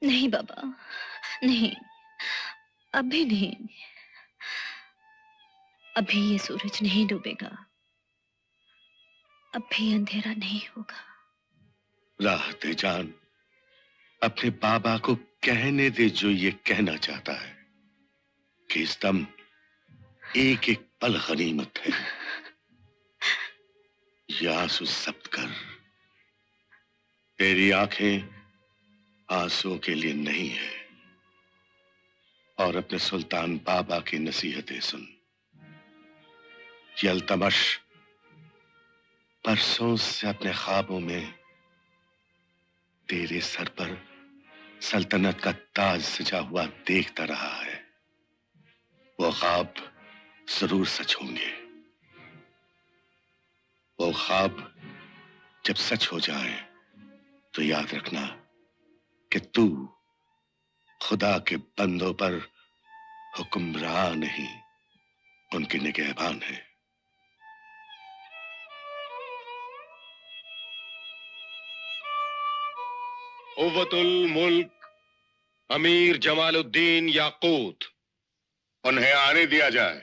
नहीं बाबा, नहीं, अभी नहीं। अभी ये सूरज नहीं डूबेगा, अभी अंधेरा नहीं होगा। राह दे जान, अपने बाबा को कहने दे जो ये कहना चाहता है कि इस दम एक एक पल गनीमत है। ये आंसू जब्त कर। तेरी आंखें आंसुओं के लिए नहीं है। और अपने सुल्तान बाबा की नसीहतें सुन। ये अल्तमश परसों से अपने ख्वाबों में तेरे सर पर सल्तनत का ताज सजा हुआ देखता रहा है। वो ख्वाब जरूर सच होंगे। वो ख्वाब जब सच हो जाए तो याद रखना कि तू खुदा के बंदों पर हुक्मरान नहीं, उनके निगहबान है। कुव्वतुल मुल्क अमीर जमालुद्दीन याकूत, उन्हें आने दिया जाए।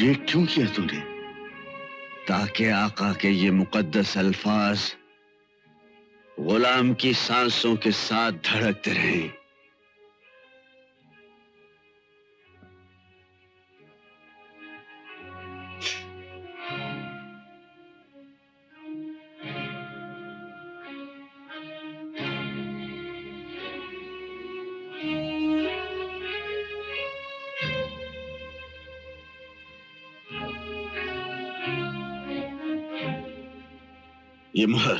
ये क्यों किया तूने? ताकि आका के ये मुकद्दस अल्फाज गुलाम की सांसों के साथ धड़कते रहें। ये मुहर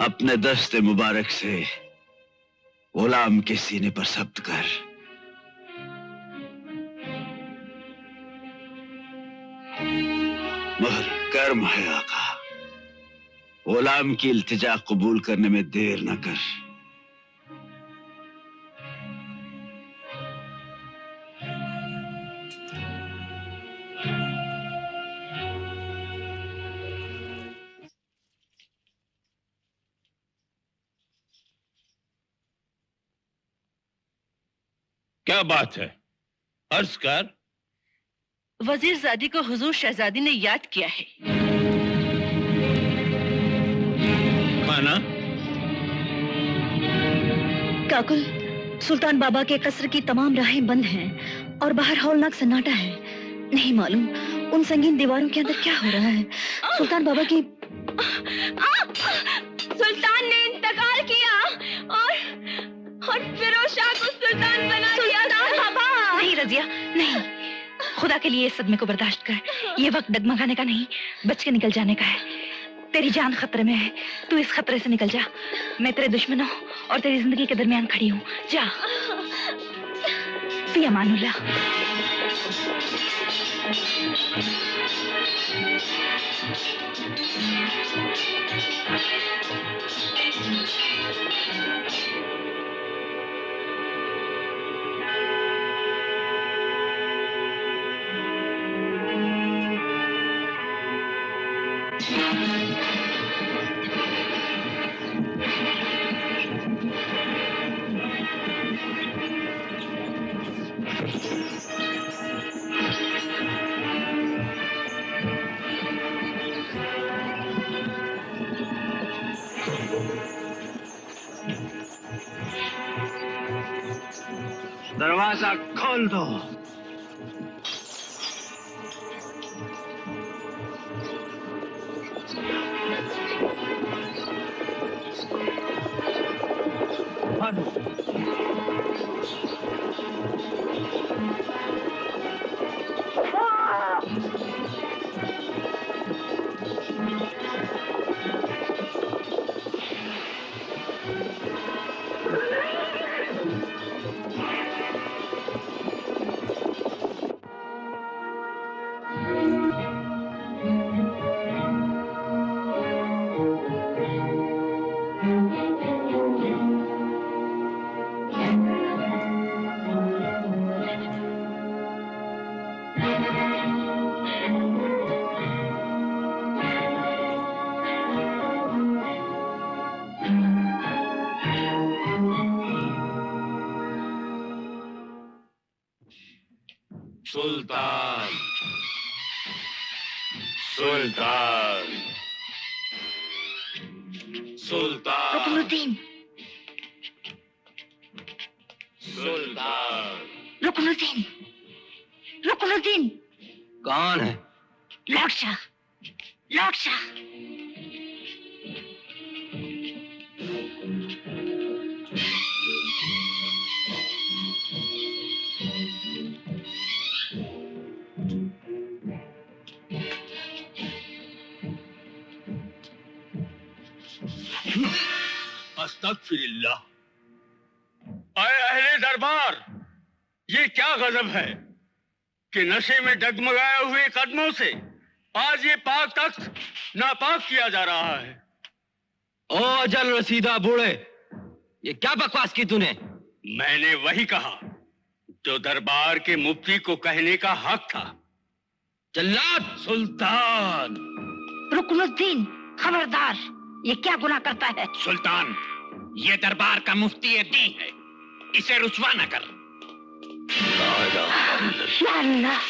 अपने दस्ते मुबारक से गुलाम के सीने पर जब्त कर। मुहर कर्म है आका, गुलाम की इल्तिजा कबूल करने में देर न कर। क्या बात है? अर्ज कर। वजीर जादी को हुजूर शहजादी ने याद किया है। खाना? काकुल, सुल्तान बाबा के कसर की तमाम राहें बंद हैं और बाहर हौलनाक सन्नाटा है। नहीं मालूम उन संगीन दीवारों के अंदर क्या हो रहा है। सुल्तान बाबा की सुल्तान ने इंतकाल किया और फिरोज शाह को सुल्तान बना दिया। नहीं रजिया, नहीं, खुदा के लिए इस सदमे को बर्दाश्त कर। ये वक्त डगमगाने का नहीं, बच के निकल जाने का है। तेरी जान खतरे में है, तू इस खतरे से निकल जा। मैं तेरे दुश्मनों और तेरी जिंदगी के दरमियान खड़ी हूँ। जा। फी अमानुल्लाह। दरवाजा खोल दो। सुल्तान, सुल्तान, सुल्तान, रुकनुद्दीन, सुल्तान, रुकनुद्दीन, रुकनुद्दीन। कौन है? लौट जा, लौट जा। अस्तगफिरुल्लाह। अरे अहले दरबार, ये क्या गजब है कि नशे में डगमगाए हुए कदमों से आज ये पाक तख्त नापाक किया जा रहा है। ओ अजल रसीदा बूढ़े, ये क्या बकवास की तूने? मैंने वही कहा जो दरबार के मुफ्ती को कहने का हक था। जल्लाद सुल्तान। रुकनुद्दीन, खबरदार, ये क्या गुनाह करता है? सुल्तान, ये दरबार का मुफ्ती दीन है, इसे रुसवा न कर। या अल्लाह।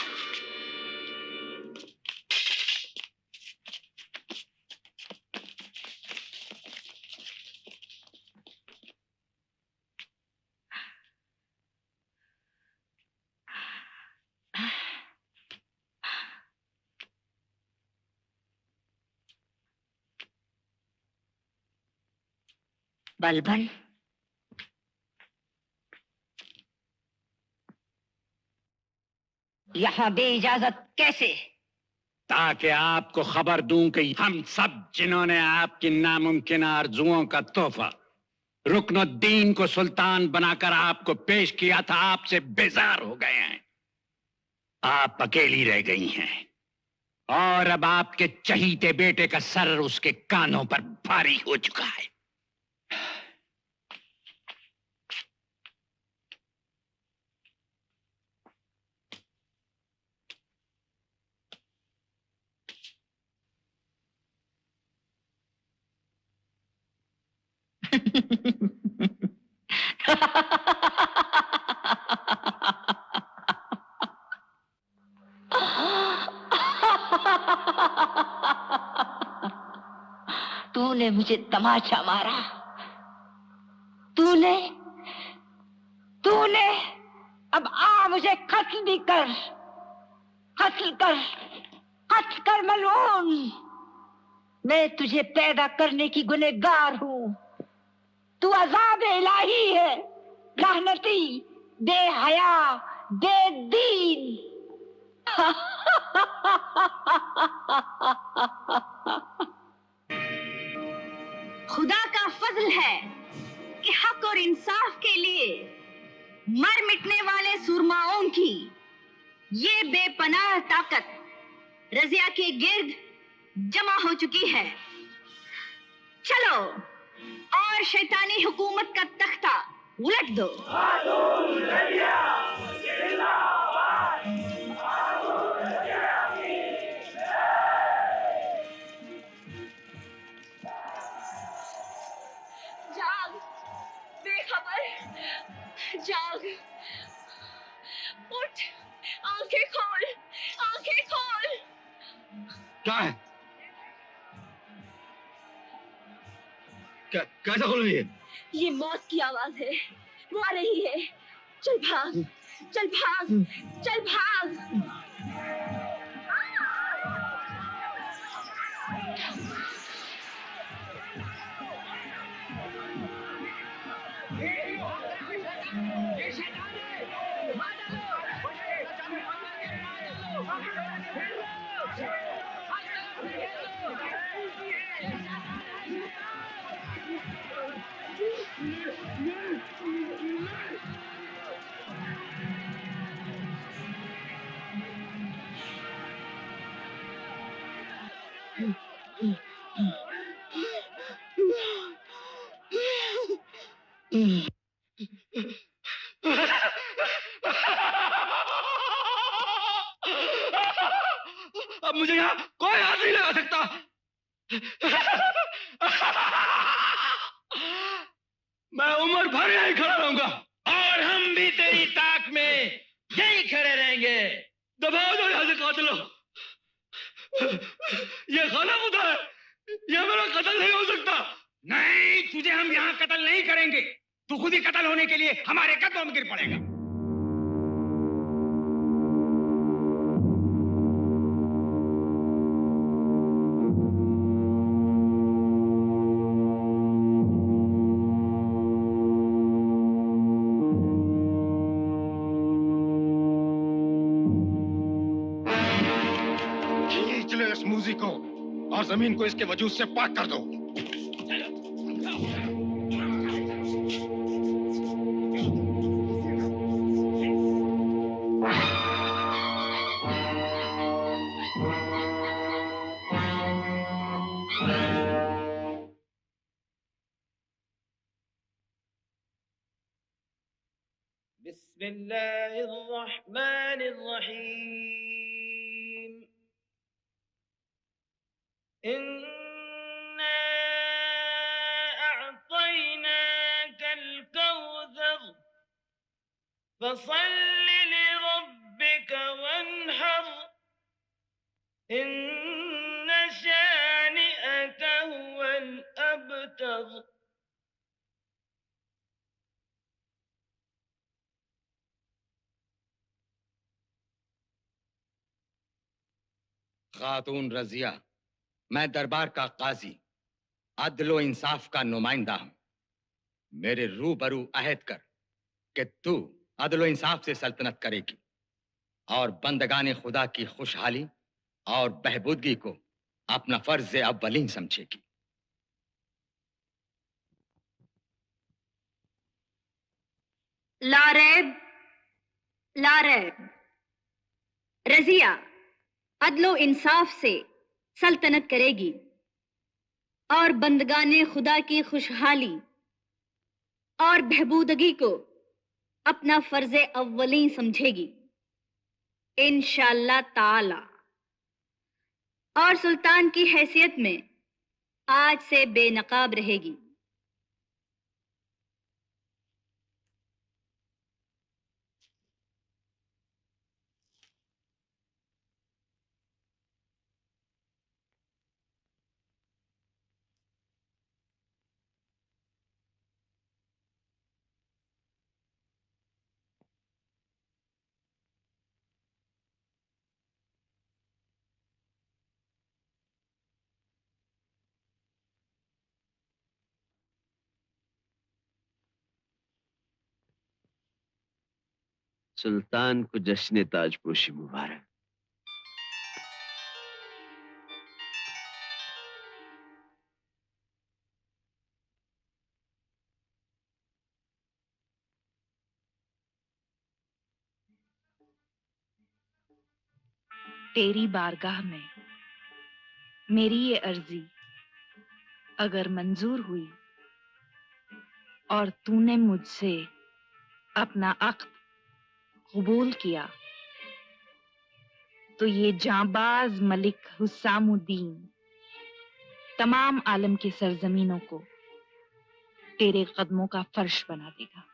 बलबन, यहाँ बेइजाजत कैसे? ताकि आपको खबर दूं कि हम सब जिन्होंने आपकी नामुमकिन आरजुओं का तोहफा रुकनुद्दीन को सुल्तान बनाकर आपको पेश किया था, आपसे बेजार हो गए हैं। आप अकेली रह गई हैं और अब आपके चहीते बेटे का सर उसके कानों पर भारी हो चुका है। तूने मुझे तमाचा मारा, तूने तूने अब आ मुझे कत्ल भी कर, कत्ल कर, कत्ल कर मलून। मैं तुझे पैदा करने की गुनहगार हूँ, तू अज़ाब इलाही है, लानती, बेहया, बेदीन। खुदा का फजल है कि हक और इंसाफ के लिए मर मिटने वाले सुरमाओं की ये बेपनाह ताकत रजिया के गिर्द जमा हो चुकी है। चलो और शैतानी हुकूमत का तख्ता उलट दो। जाग बेखबर, जाग, उठ, आंखें खोल, आंखें खोल। क्या है? कैसा खोल रही है? ये मौत की आवाज है, वो आ रही है, चल भाग, चल भाग, चल भाग। अब मुझे यहाँ कोई हाथ नहीं लगा सकता। मैं उम्र भर यहीं खड़ा रहूंगा। और हम भी तेरी ताक में यहीं खड़े रहेंगे। दबाओ दो यहाँ से कातिलों। ये खाना खुदा है, ये मेरा कत्ल नहीं हो सकता। नहीं, तुझे हम यहाँ कत्ल नहीं करेंगे। तू खुद ही कत्ल होने के लिए हमारे कदमों में गिर पड़ेगा। खींच लो इस मूजी को और जमीन को इसके वजूद से पाक कर दो। बिस्मिल्लाहिर्रहमानिर्रहीम। इन्ना अअतैनाकल कौसर फसल्लि लिरब्बिका वन्हर इन्न शानिअका हुवल अबतर। खातून रजिया, मैं दरबार का काजी, अदलो इंसाफ का नुमाइंदा हूं। मेरे रूबरू अहद कर कि तू अदलो इंसाफ से सल्तनत करेगी और बंदगाने खुदा की खुशहाली और बहबूदगी को अपना फर्ज अव्वलीन समझेगी। लारैब, लारैब, रजिया अदलो इंसाफ से सल्तनत करेगी और बंदगाने खुदा की खुशहाली और बहबूदगी को अपना फर्ज अव्वली समझेगी इंशाअल्लाह ताला। और सुल्तान की हैसियत में आज से बेनकाब रहेगी। सुल्तान को जश्न ताजपोशी मुबारक। तेरी बारगाह में मेरी ये अर्जी अगर मंजूर हुई और तूने मुझसे अपना अक़्द कबूल किया तो ये जांबाज मलिक हुस्सामुद्दीन तमाम आलम की सरजमीनों को तेरे कदमों का फर्श बना देगा।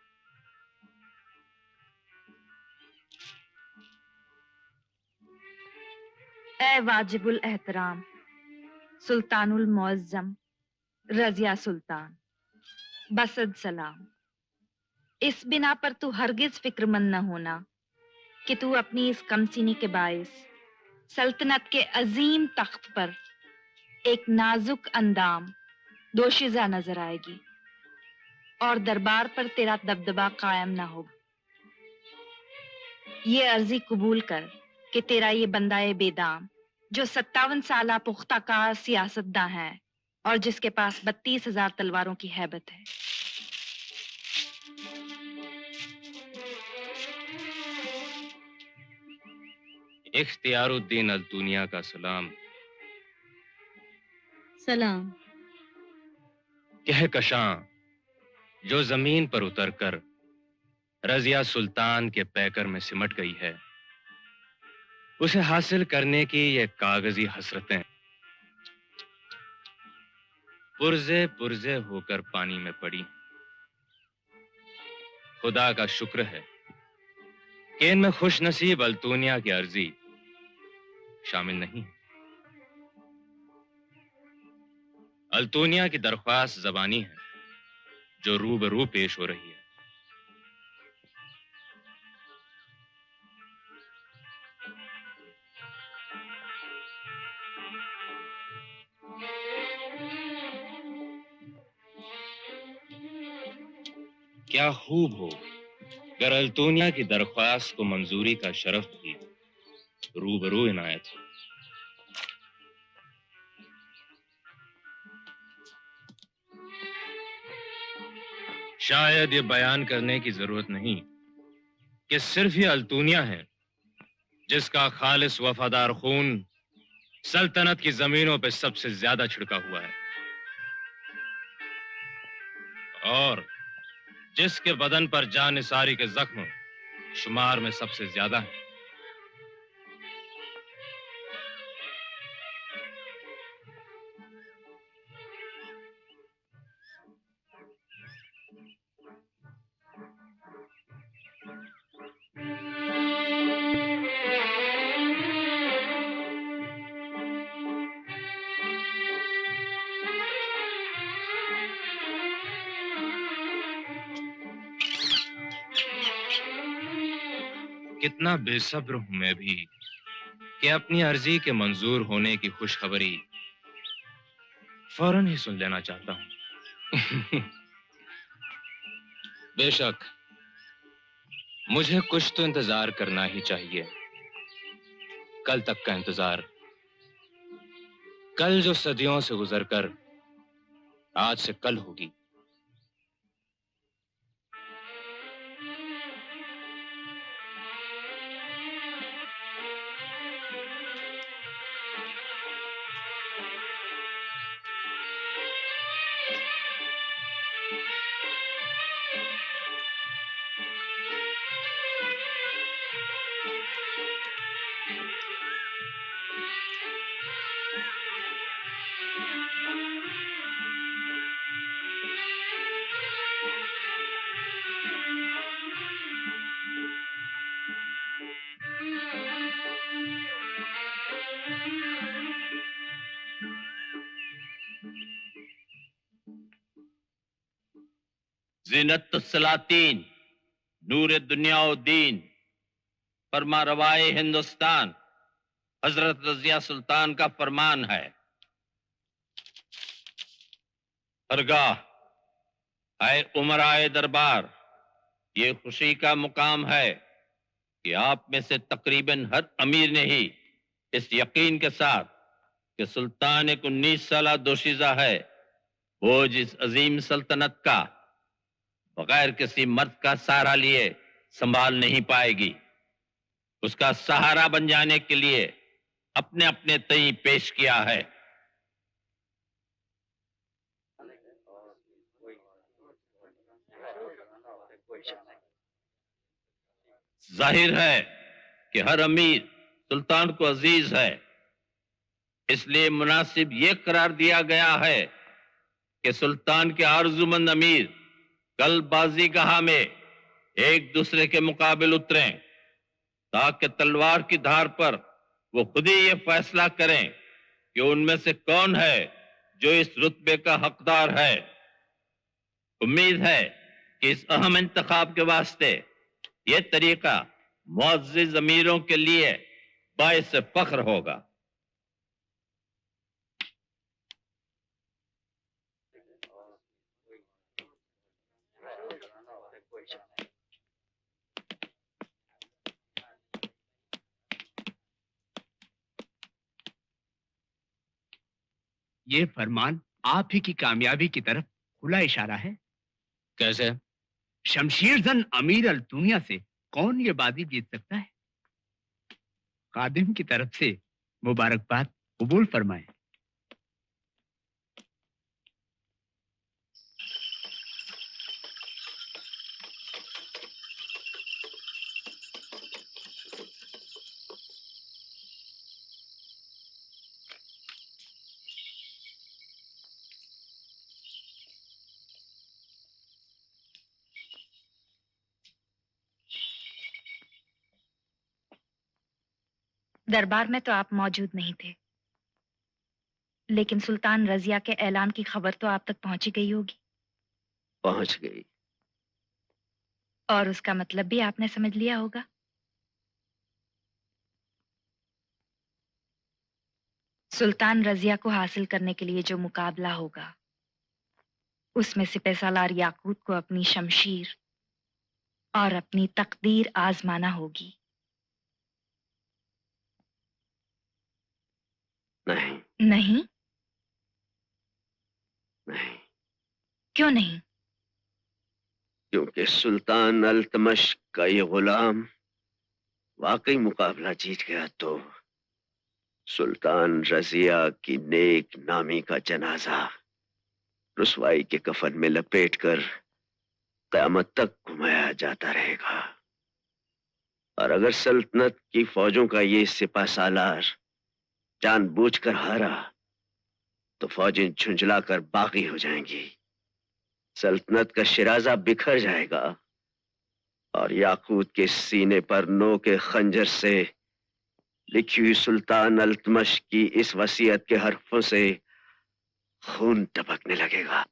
ए वाजिबुल एहतराम सुल्तानुल मुअज्जम रजिया सुल्तान, बसद सलाम। इस बिना पर तू हरगिज फिक्रमंद न होना कि तू अपनी इस कमसीनी के बायस सल्तनत के अजीम तख्त पर एक नाजुक अंदाम दोशीजा नजर आएगी और दरबार पर तेरा दबदबा कायम ना हो। ये अर्जी कबूल कर कि तेरा ये बंदाए बेदाम जो 57 साला पुख्ताकार सियासतदां है और जिसके पास 32,000 तलवारों की हैबत है। इख्तियारुद्दीन अल-दुनिया का सलाम। सलाम। कहकशां जो जमीन पर उतरकर रजिया सुल्तान के पैकर में सिमट गई है, उसे हासिल करने की ये कागजी हसरतें पुरजे पुरजे होकर पानी में पड़ी। खुदा का शुक्र है कि इनमें खुशनसीब अल्तुनिया की अर्जी शामिल नहीं। अल्तुनिया की दरख्वास्त ज़बानी है जो रूबरू पेश हो रही है। क्या खूब हो अगर अल्तुनिया की दरख्वास्त को मंजूरी का शरफ भी रूबरू इनायत हो। शायद ये बयान करने की जरूरत नहीं कि सिर्फ ये अल्तुनिया है जिसका खालिस वफादार खून सल्तनत की जमीनों पर सबसे ज्यादा छिड़का हुआ है और जिसके बदन पर जानिसारी के जख्म शुमार में सबसे ज्यादा है। कितना बेसब्र हूं मैं भी कि अपनी अर्जी के मंजूर होने की खुशखबरी फौरन ही सुन लेना चाहता हूं। बेशक मुझे कुछ तो इंतजार करना ही चाहिए। कल तक का इंतजार, कल जो सदियों से गुजरकर आज से कल होगी। ज़ीनतुस्सलातीन नूर दुनियाउद्दीन फरमा रवाए हिंदुस्तान हजरत रज़िया सुल्तान का फरमान है। हरगाह आए उमराए दरबार, ये खुशी का मुकाम है कि आप में से तकरीबन हर अमीर ने ही इस यकीन के साथ कि सुल्तान एक 19 साला दोशीजा है, वो जिस अजीम सल्तनत का बगैर किसी मर्द का सहारा लिए संभाल नहीं पाएगी, उसका सहारा बन जाने के लिए अपने अपने तय पेश किया है। जाहिर है कि हर अमीर सुल्तान को अजीज है, इसलिए मुनासिब यह करार दिया गया है कि सुल्तान के आरजुमंद अमीर कल बाजीगाह में एक दूसरे के मुकाबिल उतरें ताकि तलवार की धार पर वो खुद ही ये फैसला करें कि उनमें से कौन है जो इस रुतबे का हकदार है। उम्मीद है कि इस अहम इंतखाब के वास्ते ये तरीका मुअज़्ज़िज़ अमीरों के लिए बाइस फख्र होगा। ये फरमान आप ही की कामयाबी की तरफ खुला इशारा है। कैसे? शमशीर जन अमीर अल दुनिया से कौन ये बाजी जीत सकता है? खादिम की तरफ से मुबारकबाद कबूल फरमाएं। दरबार में तो आप मौजूद नहीं थे, लेकिन सुल्तान रजिया के ऐलान की खबर तो आप तक पहुंची गई होगी। पहुंच गई। और उसका मतलब भी आपने समझ लिया होगा। सुल्तान रजिया को हासिल करने के लिए जो मुकाबला होगा, उसमें सिपह सालार याकूत को अपनी शमशीर और अपनी तकदीर आजमाना होगी। नहीं नहीं? नहीं, क्यों नहीं? क्योंकि सुल्तान अल्तमश का ये गुलाम वाकई मुकाबला जीत गया तो सुल्तान रजिया की नेक नामी का जनाजा रुसवाई के कफन में लपेटकर क़यामत तक घुमाया जाता रहेगा। और अगर सल्तनत की फौजों का ये सिपा सालार जानबूझकर हारा तो फौजें झुंझलाकर बागी हो जाएंगी, सल्तनत का शिराजा बिखर जाएगा और याकूत के सीने पर नो के खंजर से लिखी हुई सुल्तान अल्तमश की इस वसीयत के हरफों से खून टपकने लगेगा।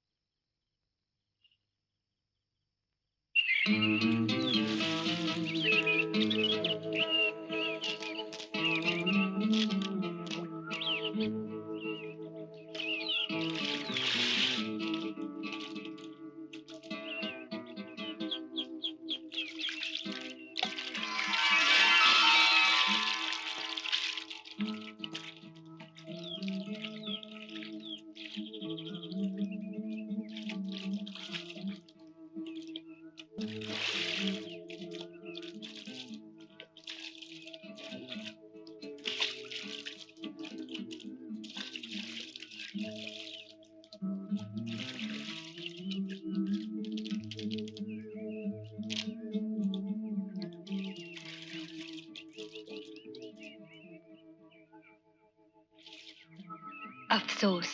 अफसोस,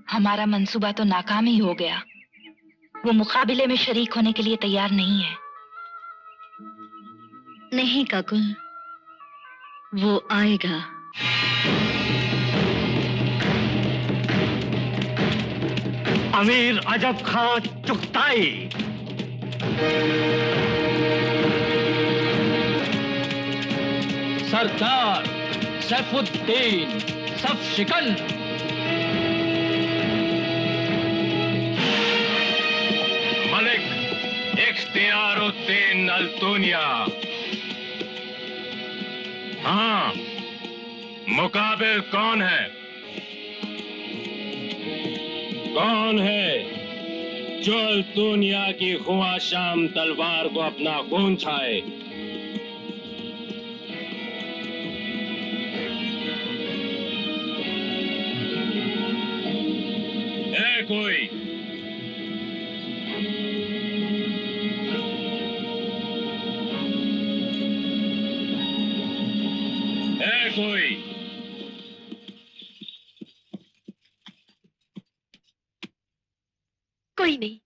हमारा मंसूबा तो नाकाम ही हो गया। वो मुकाबले में शरीक होने के लिए तैयार नहीं है। नहीं काकुल, वो आएगा। अमीर अजब खां चुगताई। सरदार सैफुद्दीन सब शिकन। मलिक इख्तियारुद्दीन अल्तुनिया। हाँ, मुकाबिल कौन है? कौन है जो अल्तुनिया की खुआ शाम तलवार को अपना खून छाए? कोई है? कोई कोई नहीं।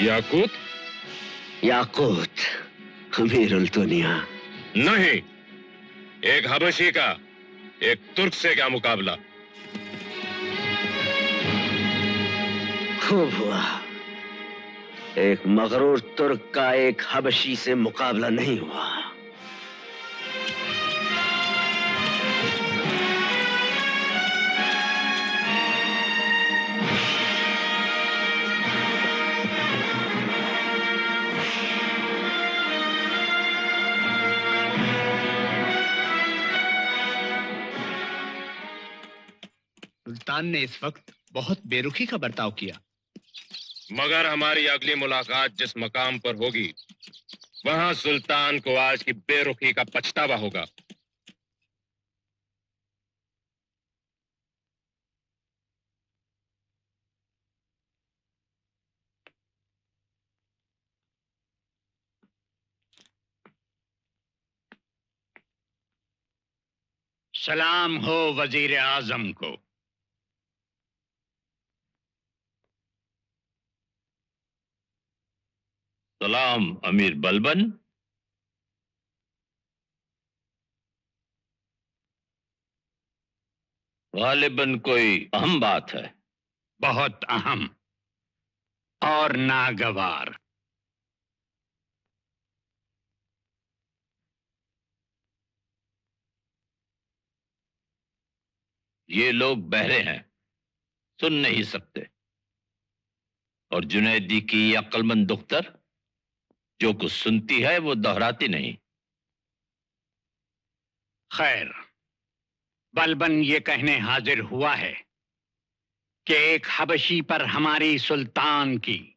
याकूत? याकूत अमीरुल दुनिया। नहीं, एक हबशी का एक तुर्क से क्या मुकाबला। खूब हुआ। एक मगरूर तुर्क का एक हबशी से मुकाबला नहीं हुआ। सुल्तान ने इस वक्त बहुत बेरुखी का बर्ताव किया। मगर हमारी अगली मुलाकात जिस मकाम पर होगी, वहां सुल्तान को आज की बेरुखी का पछतावा होगा। सलाम हो वजीर आजम को। सलाम अमीर बलबन। गालिबन कोई अहम बात है। बहुत अहम और नागवार। ये लोग बहरे हैं, सुन नहीं सकते। और जुनैदी की अक्लमंद दुख्तर जो कुछ सुनती है वो दोहराती नहीं। खैर, बलबन ये कहने हाजिर हुआ है कि एक हबशी पर हमारी सुल्तान की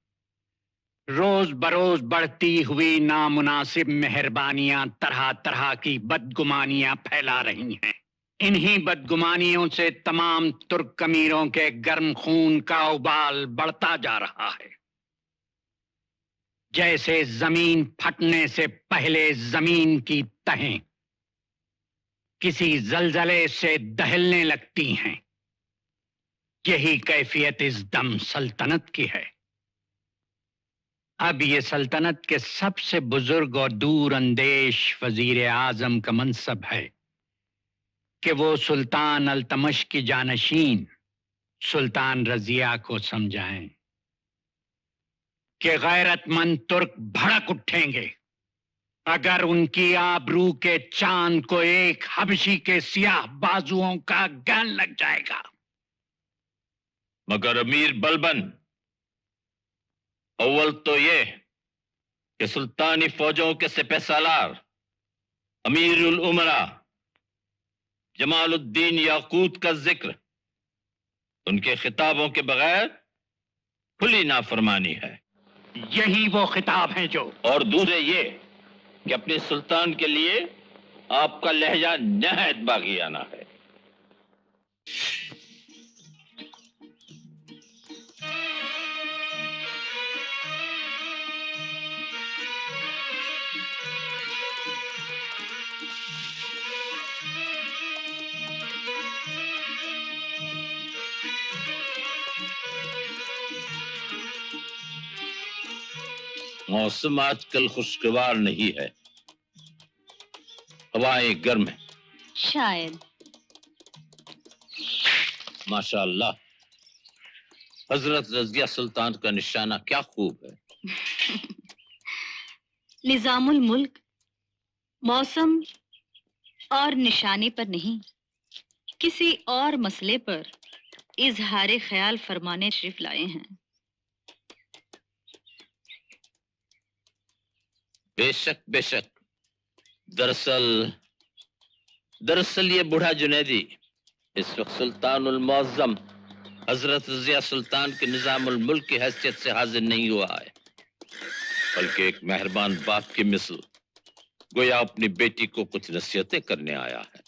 रोज बरोज बढ़ती हुई नामुनासिब मेहरबानियां तरह तरह की बदगुमानियां फैला रही हैं। इन्हीं बदगुमानियों से तमाम तुर्क अमीरों के गर्म खून का उबाल बढ़ता जा रहा है। जैसे जमीन फटने से पहले जमीन की तहें किसी जलजले से दहलने लगती हैं, यही कैफियत इस दम सल्तनत की है। अब ये सल्तनत के सबसे बुजुर्ग और दूर अंदेश वजीर आजम का मनसब है कि वो सुल्तान अल्तमश की जानशीन सुल्तान रजिया को समझाएं कि गैरतमंद तुर्क भड़क उठेंगे अगर उनकी आबरू के चांद को एक हबशी के सियाह बाजुओं का गन लग जाएगा। मगर अमीर बलबन, अव्वल तो ये कि सुल्तानी फौजों के सिपहसालार अमीरुल उमरा जमालुद्दीन याकूत का जिक्र उनके खिताबों के बगैर खुली नाफरमानी है। यही वो खिताब हैं जो, और दूसरे ये कि अपने सुल्तान के लिए आपका लहजा नहायत बागियाना है। मौसम आजकल खुशगवार नहीं है, हवाएं गर्म है। शायद। माशाअल्लाह, हजरत रजिया सुल्तान का निशाना क्या खूब है। निजामुल मुल्क मौसम और निशाने पर नहीं, किसी और मसले पर इजहार ख्याल फरमाने तशरीफ लाए हैं। बेशक बेशक। दरअसल ये बूढ़ा जुनैदी इस वक्त सुल्तानुल मुअज्जम हजरत रजिया सुल्तान के निजामुल मुल्क की हैसियत से हाजिर नहीं हुआ है, बल्कि एक मेहरबान बाप की मिसल गोया अपनी बेटी को कुछ नसीहतें करने आया है।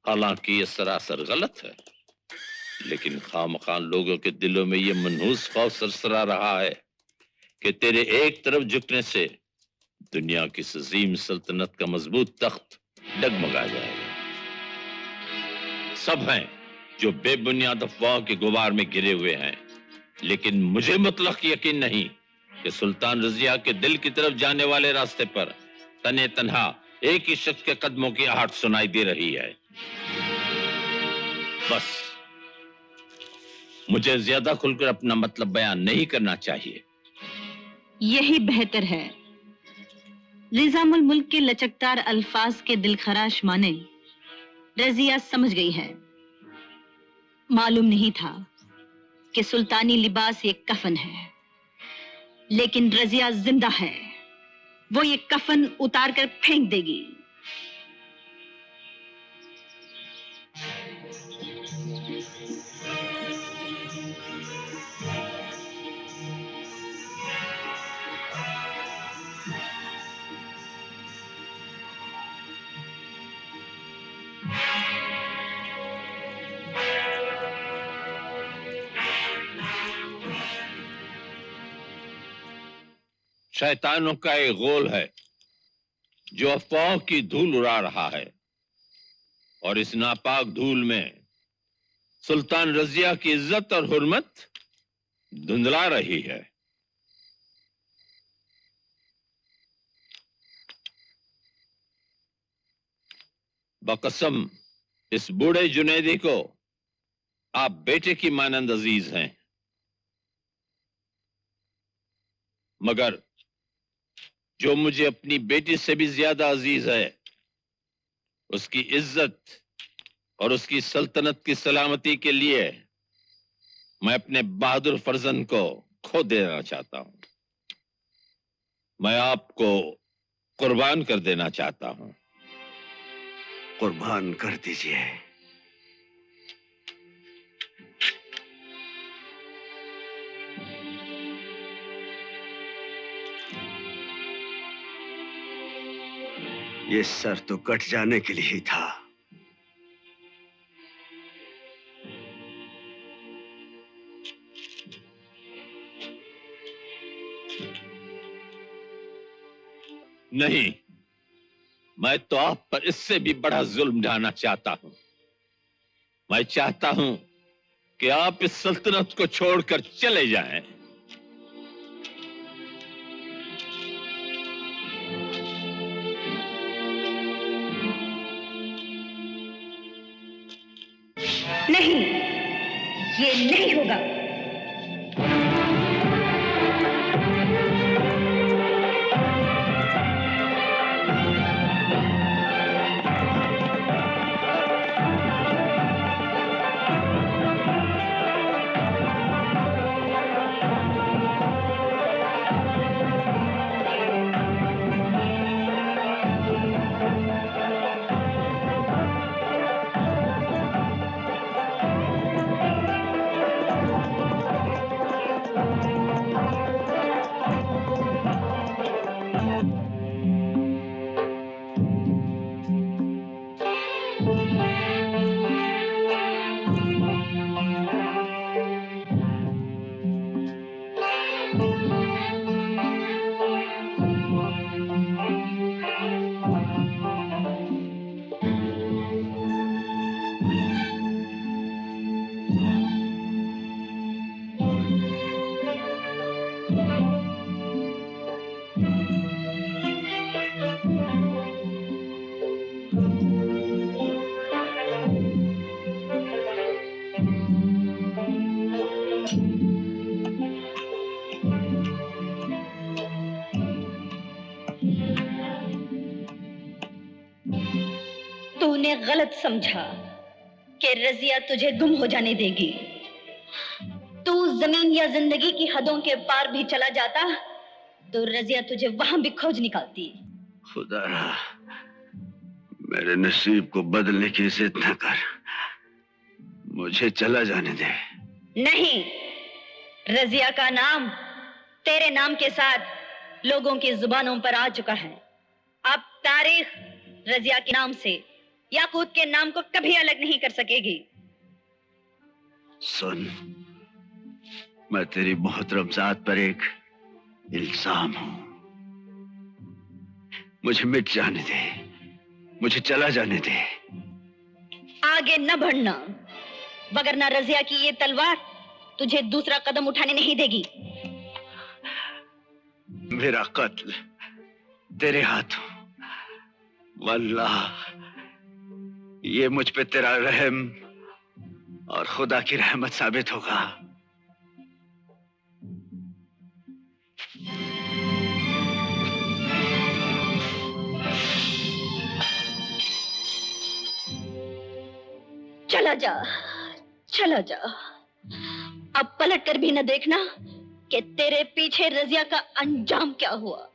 हालांकि ये सरासर गलत है। लेकिन खामखां लोगों के दिलों में ये मनहूस खौफ सरसरा रहा है कि तेरे एक तरफ झुकने से दुनिया की इस अजीम सल्तनत का मजबूत तख्त डगमगा जाएगा। सब हैं जो बेबुनियाद अफवाह के गुबार में घिरे हुए हैं, लेकिन मुझे मुतलक यकीन नहीं कि सुल्तान रजिया के दिल की तरफ जाने वाले रास्ते पर तने तन्हा एक ही शख्स के कदमों की आहट सुनाई दे रही है। बस मुझे ज्यादा खुलकर अपना मतलब बयान नहीं करना चाहिए। यही बेहतर है। निजामुल मुल्क के लचकदार अल्फाज के दिलखराश माने रजिया समझ गई है। मालूम नहीं था कि सुल्तानी लिबास ये कफन है, लेकिन रजिया जिंदा है। वो ये कफन उतार कर फेंक देगी। शैतानों का एक गोल है जो अफवाहों की धूल उड़ा रहा है, और इस नापाक धूल में सुल्तान रजिया की इज्जत और हुर्मत धुंधला रही है। बकसम इस बूढ़े जुनैदी को आप बेटे की मानंद अजीज हैं, मगर जो मुझे अपनी बेटी से भी ज्यादा अजीज है, उसकी इज्जत और उसकी सल्तनत की सलामती के लिए मैं अपने बहादुर फर्जंद को खो देना चाहता हूं। मैं आपको कुर्बान कर देना चाहता हूं। कुर्बान कर दीजिए। ये सर तो कट जाने के लिए ही था। नहीं, मैं तो आप पर इससे भी बड़ा जुल्म ढाना चाहता हूं। मैं चाहता हूं कि आप इस सल्तनत को छोड़कर चले जाएं। नहीं, ये नहीं होगा। तूने गलत समझा कि रजिया तुझे गुम हो जाने देगी। तू जमीन या जिंदगी की हदों के पार भी चला जाता तो रजिया तुझे वहां भी खोज निकालती। खुदा मेरे नसीब को बदलने की जिद न कर, मुझे चला जाने दे। नहीं, रजिया का नाम तेरे नाम के साथ लोगों की जुबानों पर आ चुका है। अब तारीख रजिया के नाम से याकूत के नाम को कभी अलग नहीं कर सकेगी। सुन, मैं तेरी मोहतरम जात पर एक इल्जाम हूं। मुझे मिट जाने दे, मुझे चला जाने दे। आगे न बढ़ना, वगरना रजिया की ये तलवार तुझे दूसरा कदम उठाने नहीं देगी। मेरा कत्ल तेरे हाथों, वल्लाह ये मुझ पे तेरा रहम और खुदा की रहमत साबित होगा। चला जा, चला जा। अब पलट कर भी न देखना कि तेरे पीछे रजिया का अंजाम क्या हुआ।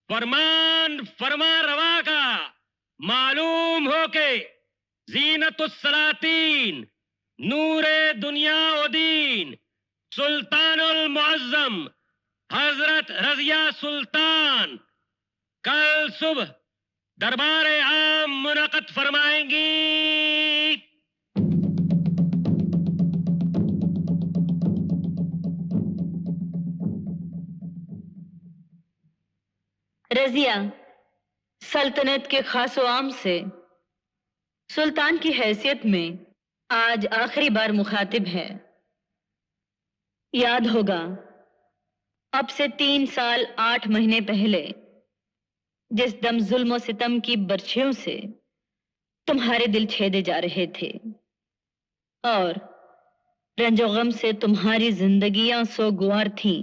फरमान फरमा रवा का मालूम हो के ज़ीनतुस्सलातीन नूरे दुनिया व दीन सुल्तानुल मुअज़्ज़म हजरत रज़िया सुल्तान कल सुबह दरबार आम मुनक़द फरमाएंगी। रजिया सल्तनत के खास आम से सुल्तान की हैसियत में आज आखिरी बार मुखातिब है। याद होगा अब से 3 साल 8 महीने पहले जिस दम जुल्म सितम की बर्छियों से तुम्हारे दिल छेदे जा रहे थे और रंजो गम से तुम्हारी जिंदगियां सोगवार थीं,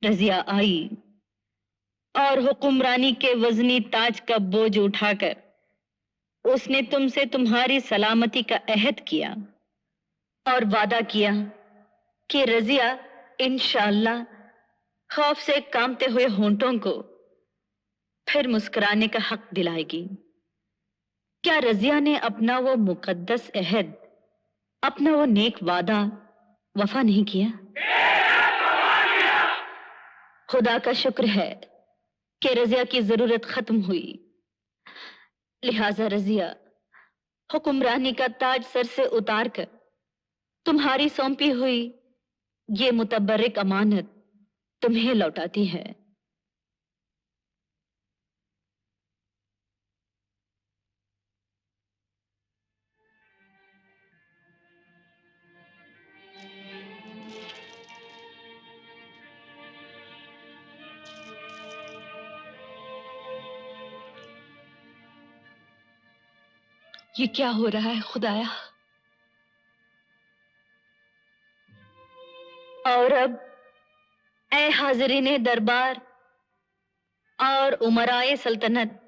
रजिया आई और हुक्मरानी के वजनी ताज का बोझ उठाकर उसने तुमसे तुम्हारी सलामती का अहद किया और वादा किया कि रजिया इंशाअल्लाह खौफ से कांपते हुए होंठों को फिर मुस्कुराने का हक दिलाएगी। क्या रजिया ने अपना वो मुकद्दस अहद, अपना वो नेक वादा वफा नहीं किया? खुदा का शुक्र है कि रजिया की जरूरत खत्म हुई, लिहाजा रजिया हुक्मरानी का ताज सर से उतार कर तुम्हारी सौंपी हुई ये मुतबर्रिक अमानत तुम्हें लौटाती है। ये क्या हो रहा है खुदाया? और अब ऐ हाज़रीने दरबार और उमराए सल्तनत,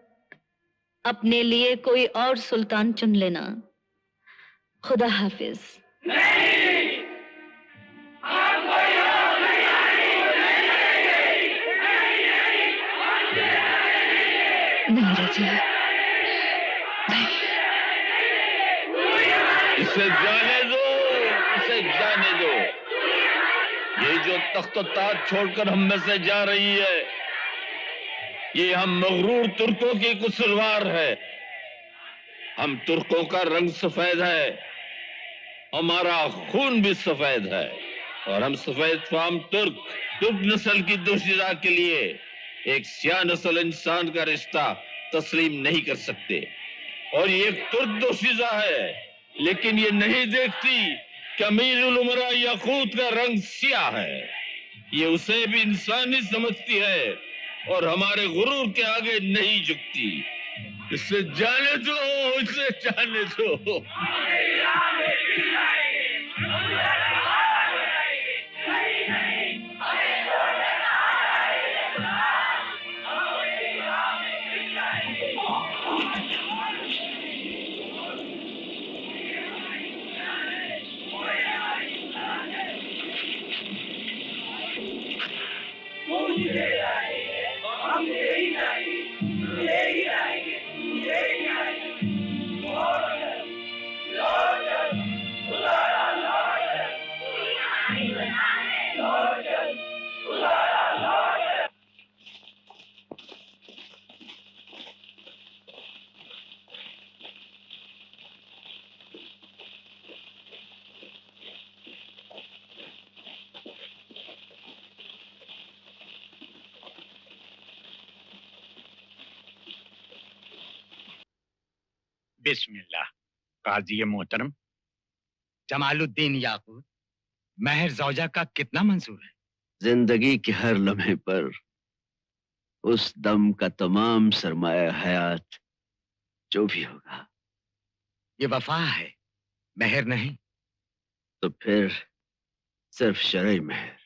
अपने लिए कोई और सुल्तान चुन लेना। खुदा हाफिज। नहीं रजिया, इसे जाने दो, इसे जाने दो। ये जो तख्त ताज छोड़कर हम में से जा रही है, ये हम मगरूर तुर्कों की कुसलवार है। हम तुर्कों का रंग सफेद है, हमारा खून भी सफेद है, और हम सफेद फाम तुर्क नस्ल की दोशीदा के लिए एक स्याह नस्ल इंसान का रिश्ता तस्लीम नहीं कर सकते। और ये तुर्क दोशीदा है, लेकिन ये नहीं देखती कि अमीर उल उमरा याकूत का रंग स्याह है। ये उसे भी इंसानी समझती है और हमारे गुरूर के आगे नहीं झुकती। इससे जाने दो, इसे जाने दो। बिस्मिल्लाह। काजी मोहतरम, जमालुद्दीन याकूत महर जौजा का कितना मंजूर है? जिंदगी के हर लम्हे पर उस दम का तमाम सरमाया हयात जो भी होगा। ये वफा है, महर नहीं। तो फिर सिर्फ शरई महर।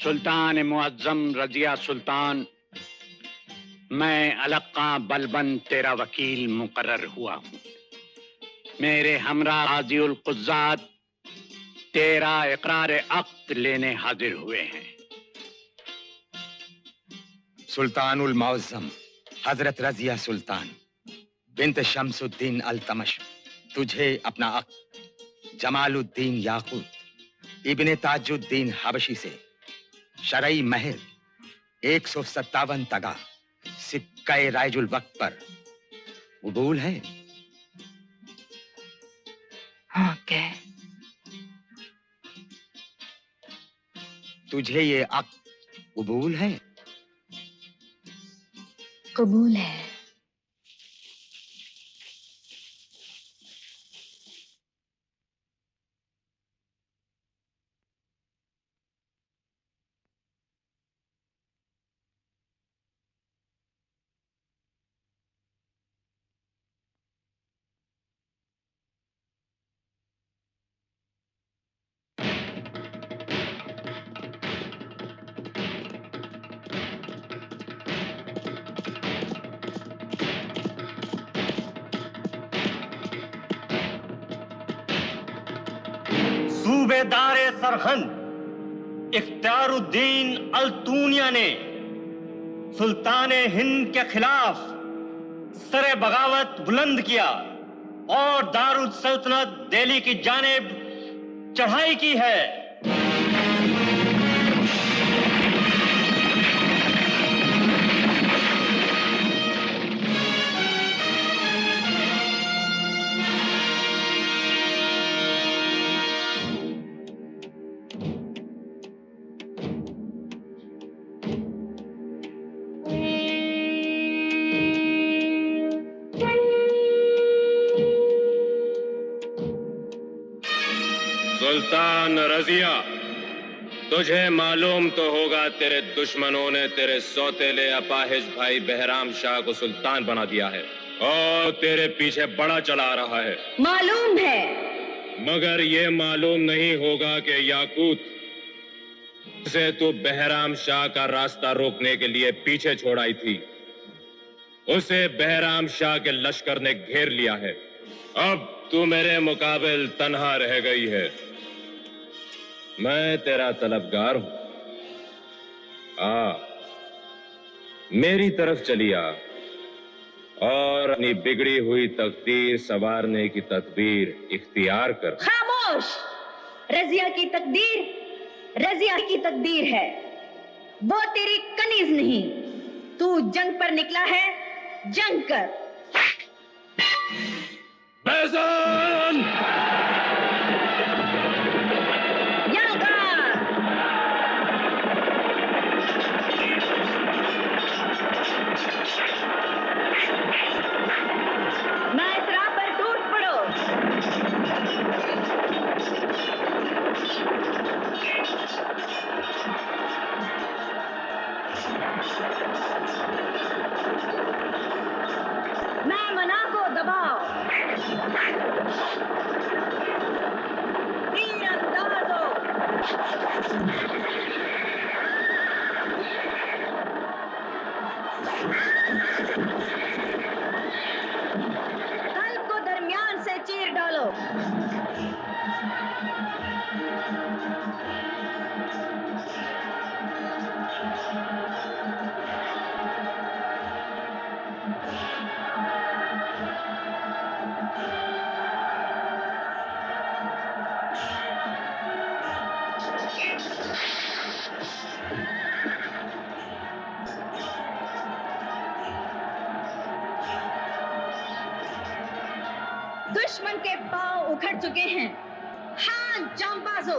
सुल्तान मुअज्जम रजिया सुल्तान, मैं अलक्का बलबंद तेरा वकील मुकर्रर हुआ हूँ। मेरे हमरा गाज़ीउल कुज़्ज़ात तेरा इकरार अक़्द लेने हाजिर हुए हैं। सुल्तानुल मुअज्जम हजरत रजिया सुल्तान बिन्त शम्सुद्दीन अल्तमश, तुझे अपना अक़्द जमालुद्दीन याकूत इब्ने ताजुद्दीन हबशी से शरई महर 157 तगा सिक्के राइजुल वक्त पर कबूल है? हाँ, क्या? तुझे ये अक़्द कबूल है? कबूल है। सूबेदारे सरहंद इख्तियारुद्दीन अल्तूनिया ने सुल्तान हिंद के खिलाफ सरे बगावत बुलंद किया और दारुल सल्तनत दिल्ली की जानिब चढ़ाई की है। सुल्तान रजिया, तुझे मालूम तो होगा तेरे दुश्मनों ने तेरे सौतेले अपाहिज भाई बहराम शाह को सुल्तान बना दिया है और तेरे पीछे बड़ा चला रहा है। मालूम है, मगर ये मालूम नहीं होगा कि याकूत से तू बहराम शाह का रास्ता रोकने के लिए पीछे छोड़ाई थी, उसे बहराम शाह के लश्कर ने घेर लिया है। अब तू मेरे मुकाबिल तन्हा रह गई है। मैं तेरा तलबगार हूं। आ, मेरी तरफ चली आ और अपनी बिगड़ी हुई तकदीर संवारने की तदबीर इख्तियार कर। खामोश! रजिया की तकदीर है, वो तेरी कनीज नहीं। तू जंग पर निकला है, जंग कर। बैजान! मैं इस राह पर टूट पड़ो। मैं मना को दबाओ। तीरंदाज हो। कल्ब को दरमियान से चीर डालो। दुश्मन के पांव उखड़ चुके हैं। हाँ जांबाजो,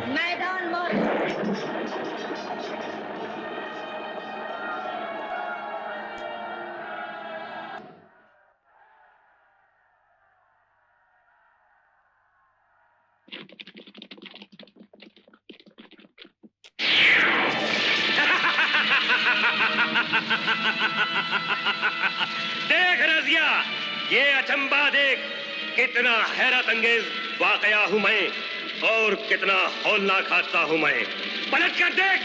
मैदान मारो। देख रजिया, ये अचंबा देख, कितना हैरत अंगेज वाकया हूं मैं और कितना हौलनाक हादसा हूं मैं। पलट कर देख।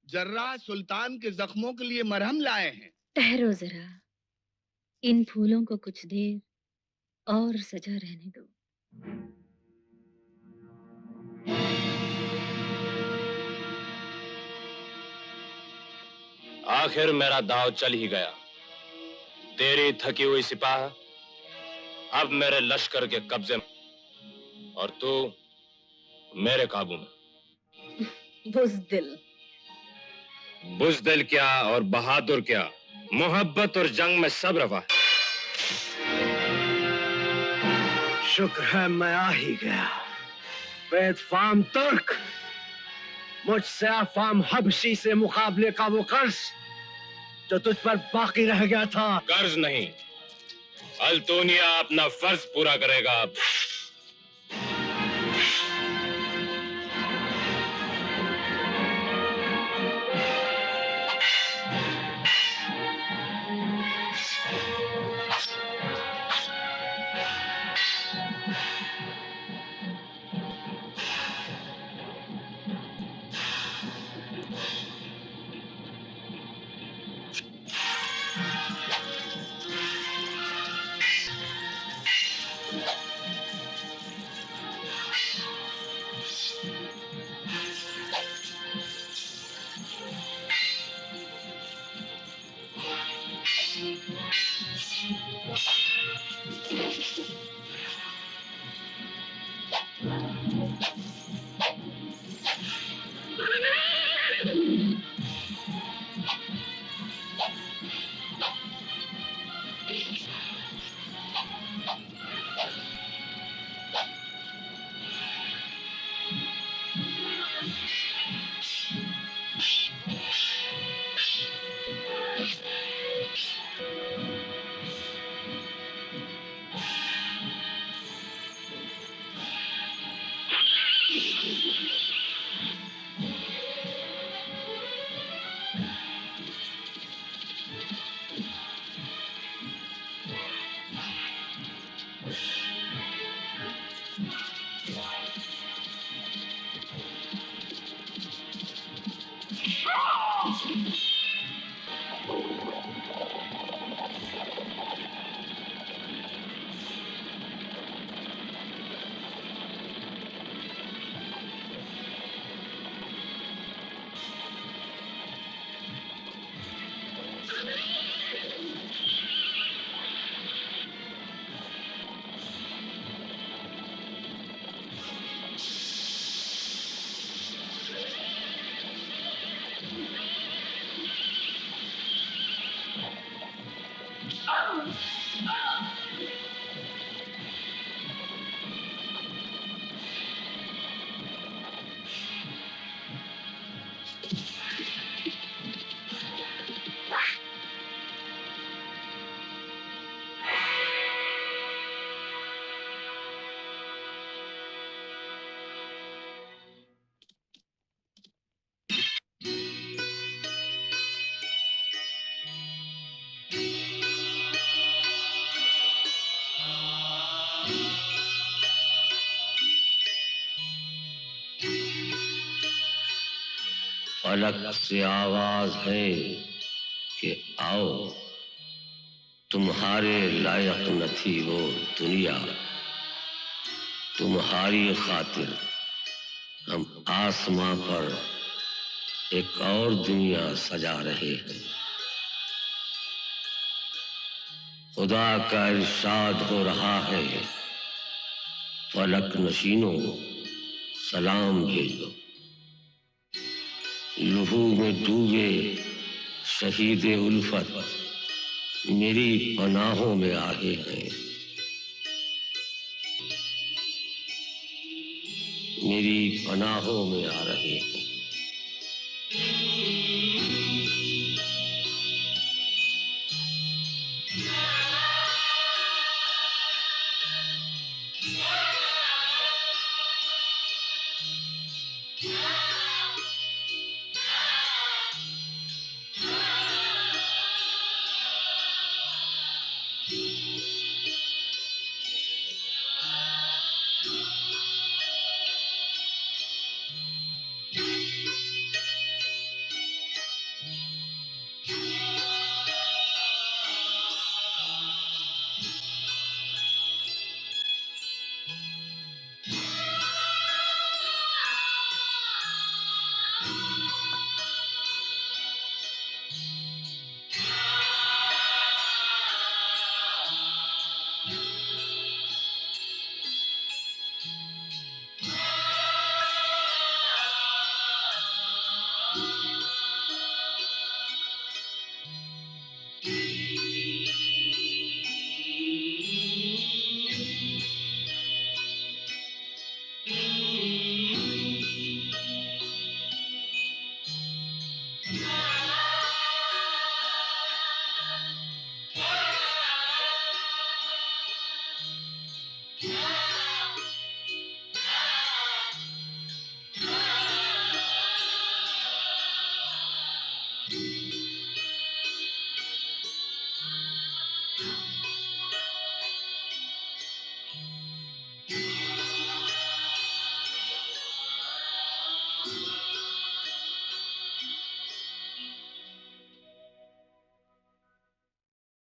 जर्रा सुल्तान के जख्मों के लिए मरहम लाए हैं। ठहरो जरा, इन फूलों को कुछ देर और सजा रहने दो। आखिर मेरा दाव चल ही गया। तेरी थकी हुई सिपाह अब मेरे लश्कर के कब्जे में और तू मेरे काबू में। बुज़दिल क्या और बहादुर क्या, मोहब्बत और जंग में सब रवा है। शुक्र है मैं आ ही गया। बेदफाम तुर्क, मुझसे अफाम हबशी से मुकाबले का वो कर्ज जो तुझ पर बाकी रह गया था। कर्ज नहीं, अल्तोनिया अपना फर्ज पूरा करेगा अब। फलक से आवाज है कि आओ, तुम्हारे लायक न थी वो दुनिया, तुम्हारी खातिर हम आसमां पर एक और दुनिया सजा रहे हैं। खुदा का इरशाद हो रहा है, फलक नशीनों सलाम भेजो। लहू में डूबे शहीद उल्फत मेरी पनाहों में आए हैं, मेरी पनाहों में आ रहे हैं।